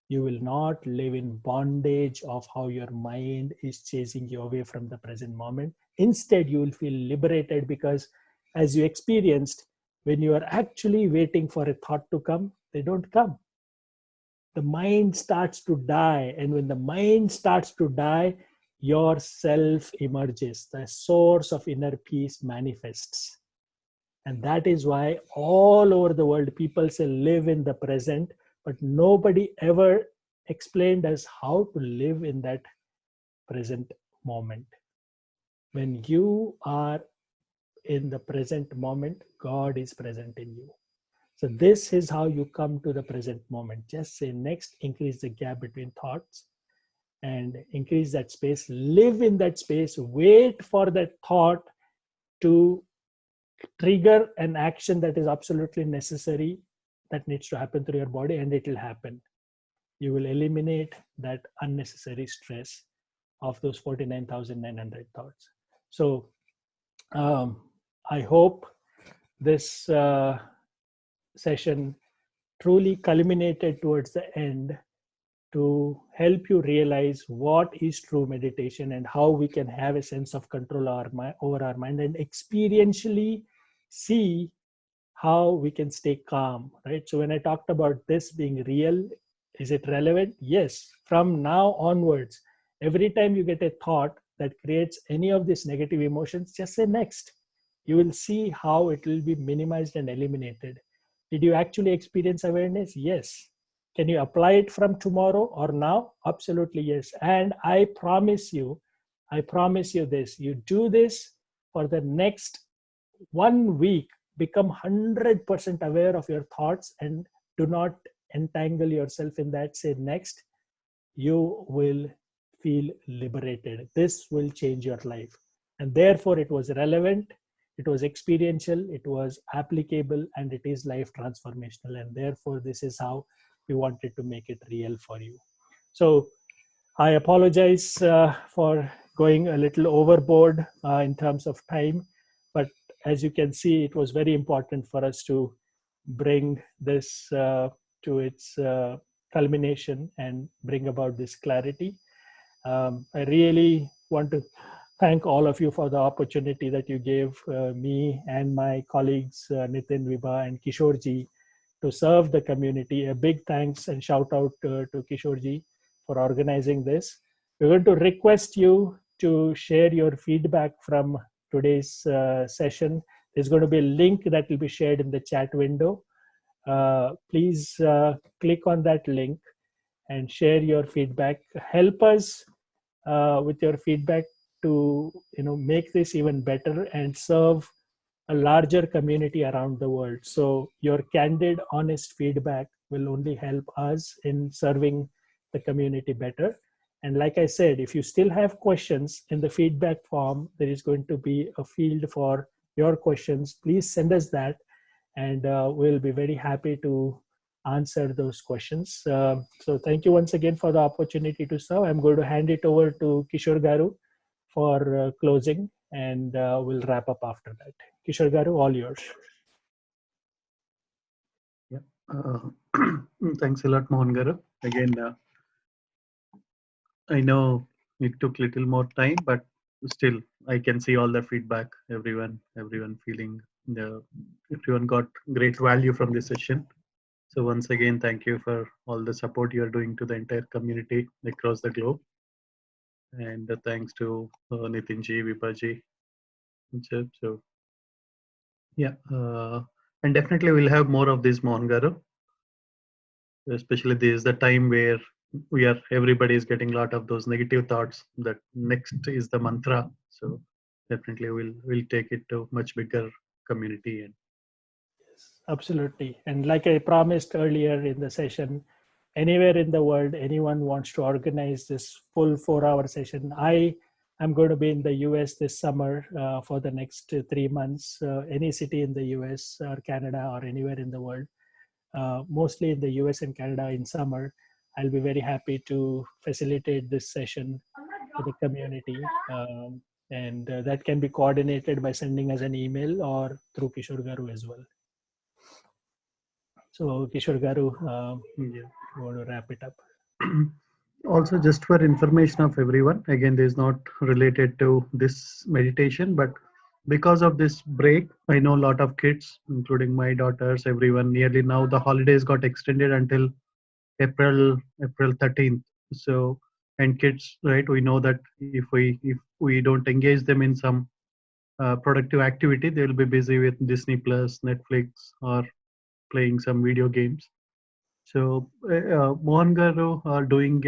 You will not live in bondage of how your mind is chasing you away from the present moment. Instead, you will feel liberated, because as you experienced, when you are actually waiting for a thought to come, they don't come. The mind starts to die. And when the mind starts to die, your self emerges. The source of inner peace manifests. And that is why all over the world, people say live in the present, but nobody ever explained us how to live in that present moment. When you are in the present moment, God is present in you. So this is how you come to the present moment. Just say next, increase the gap between thoughts and increase that space. Live in that space. Wait for that thought to trigger an action that is absolutely necessary, that needs to happen through your body, and it will happen. You will eliminate that unnecessary stress of those 49,900 thoughts. So I hope this session truly culminated towards the end to help you realize what is true meditation and how we can have a sense of control over our mind and experientially see how we can stay calm, right? So when I talked about this being real, is it relevant? Yes. From now onwards, every time you get a thought that creates any of these negative emotions, just say next. You will see how it will be minimized and eliminated. Did you actually experience awareness? Yes. Can you apply it from tomorrow or now? Absolutely yes. And I promise you this, you do this for the next 1 week, become 100% aware of your thoughts and do not entangle yourself in that. Say next, you will feel liberated. This will change your life. And therefore it was relevant, it was experiential, it was applicable, and it is life transformational. And therefore this is how we wanted to make it real for you. So I apologize for going a little overboard in terms of time, but as you can see, it was very important for us to bring this to its culmination and bring about this clarity. I really want to thank all of you for the opportunity that you gave me and my colleagues Nitin, Vibha, and Kishorji to serve the community. A big thanks and shout out to Kishorji for organizing this. We're going to request you to share your feedback from today's session. There's going to be a link that will be shared in the chat window. Please click on that link and share your feedback. Help us with your feedback to make this even better and serve a larger community around the world. So your candid, honest feedback will only help us in serving the community better. And like I said, if you still have questions, in the feedback form, there is going to be a field for your questions. Please send us that, and we'll be very happy to answer those questions. So thank you once again for the opportunity to serve. I'm going to hand it over to Kishore Garu for closing, and we'll wrap up after that. Kishore Garu, all yours. Yeah. Thanks a lot, Mohan Garu. Again, I know it took little more time, but still, I can see all the feedback. Everyone feeling everyone got great value from this session. So once again, thank you for all the support you are doing to the entire community across the globe. And thanks to Nitinji, Vibhaji. So yeah, And definitely we'll have more of this, Mohan Garu. Especially this is the time where everybody is getting a lot of those negative thoughts that next is the mantra. So definitely we'll take it to much bigger community. And Absolutely. And like I promised earlier in the session, anywhere in the world, anyone wants to organize this full 4-hour session. I am going to be in the US this summer for the next 3 months. Any city in the US or Canada or anywhere in the world, mostly in the US and Canada in summer, I'll be very happy to facilitate this session for the community. And that can be coordinated by sending us an email or through Kishore Garu as well. So Kishore Garu, yeah. you want to wrap it up? Also, just for information of everyone, again, this is not related to this meditation, but because of this break, I know a lot of kids, including my daughters, everyone, nearly now the holidays got extended until April 13th. So, and kids, right? We know that if we don't engage them in some productive activity, they'll be busy with Disney Plus, Netflix, or playing some video games. So Mohan Garu are doing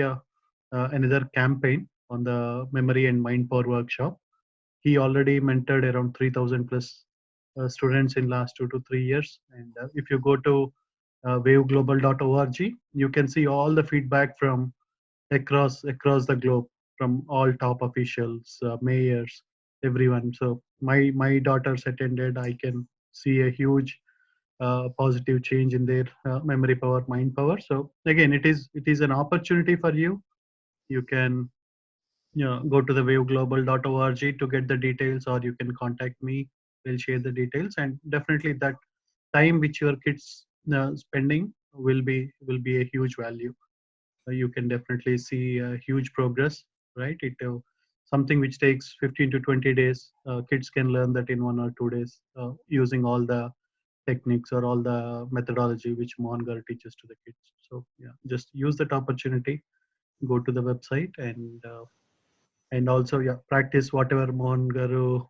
another campaign on the Memory and Mind Power workshop. He already mentored around 3,000 plus students in last 2 to 3 years. And if you go to waveglobal.org, you can see all the feedback from across the globe, from all top officials, mayors, everyone. So my daughters attended. I can see a huge positive change in their memory power, mind power. So again, it is an opportunity for you. You can go to the waveglobal.org to get the details, or you can contact me. We'll share the details, and definitely that time which your kids spending will be a huge value. You can definitely see a huge progress, right? It something which takes 15 to 20 days, kids can learn that in 1 or 2 days using all the techniques or all the methodology which Mohan Garu teaches to the kids. So yeah, just use that opportunity. Go to the website and also yeah, practice whatever Mohan Garu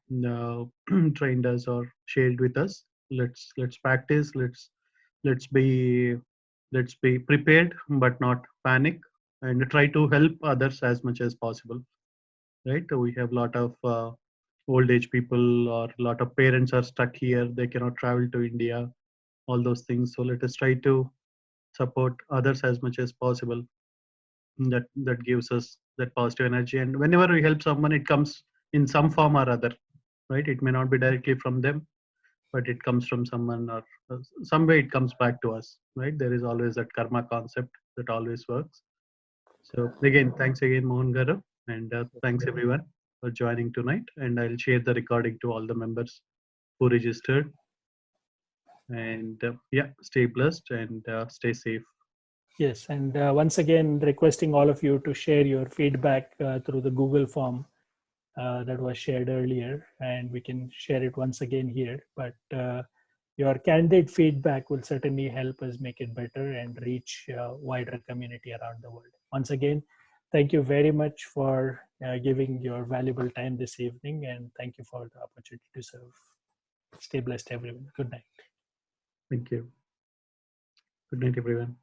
trained us or shared with us. Let's practice. Let's be prepared, but not panic, and try to help others as much as possible. Right? We have a lot of old age people, or a lot of parents are stuck here. They cannot travel to India, all those things. So let us try to support others as much as possible. That gives us that positive energy, and whenever we help someone, it comes in some form or other, right? It may not be directly from them, but it comes from someone, or some way it comes back to us, right? There is always that karma concept that always works. So again, thanks again, Mohan Garu, and thanks everyone for joining tonight. And I'll share the recording to all the members who registered. And yeah, stay blessed and stay safe. Yes, and once again, requesting all of you to share your feedback through the Google form that was shared earlier, and we can share it once again here. But your candid feedback will certainly help us make it better and reach wider community around the world. Once again, thank you very much for giving your valuable time this evening, and thank you for the opportunity to serve. Stay blessed, everyone. Good night. Thank you. Good night, everyone.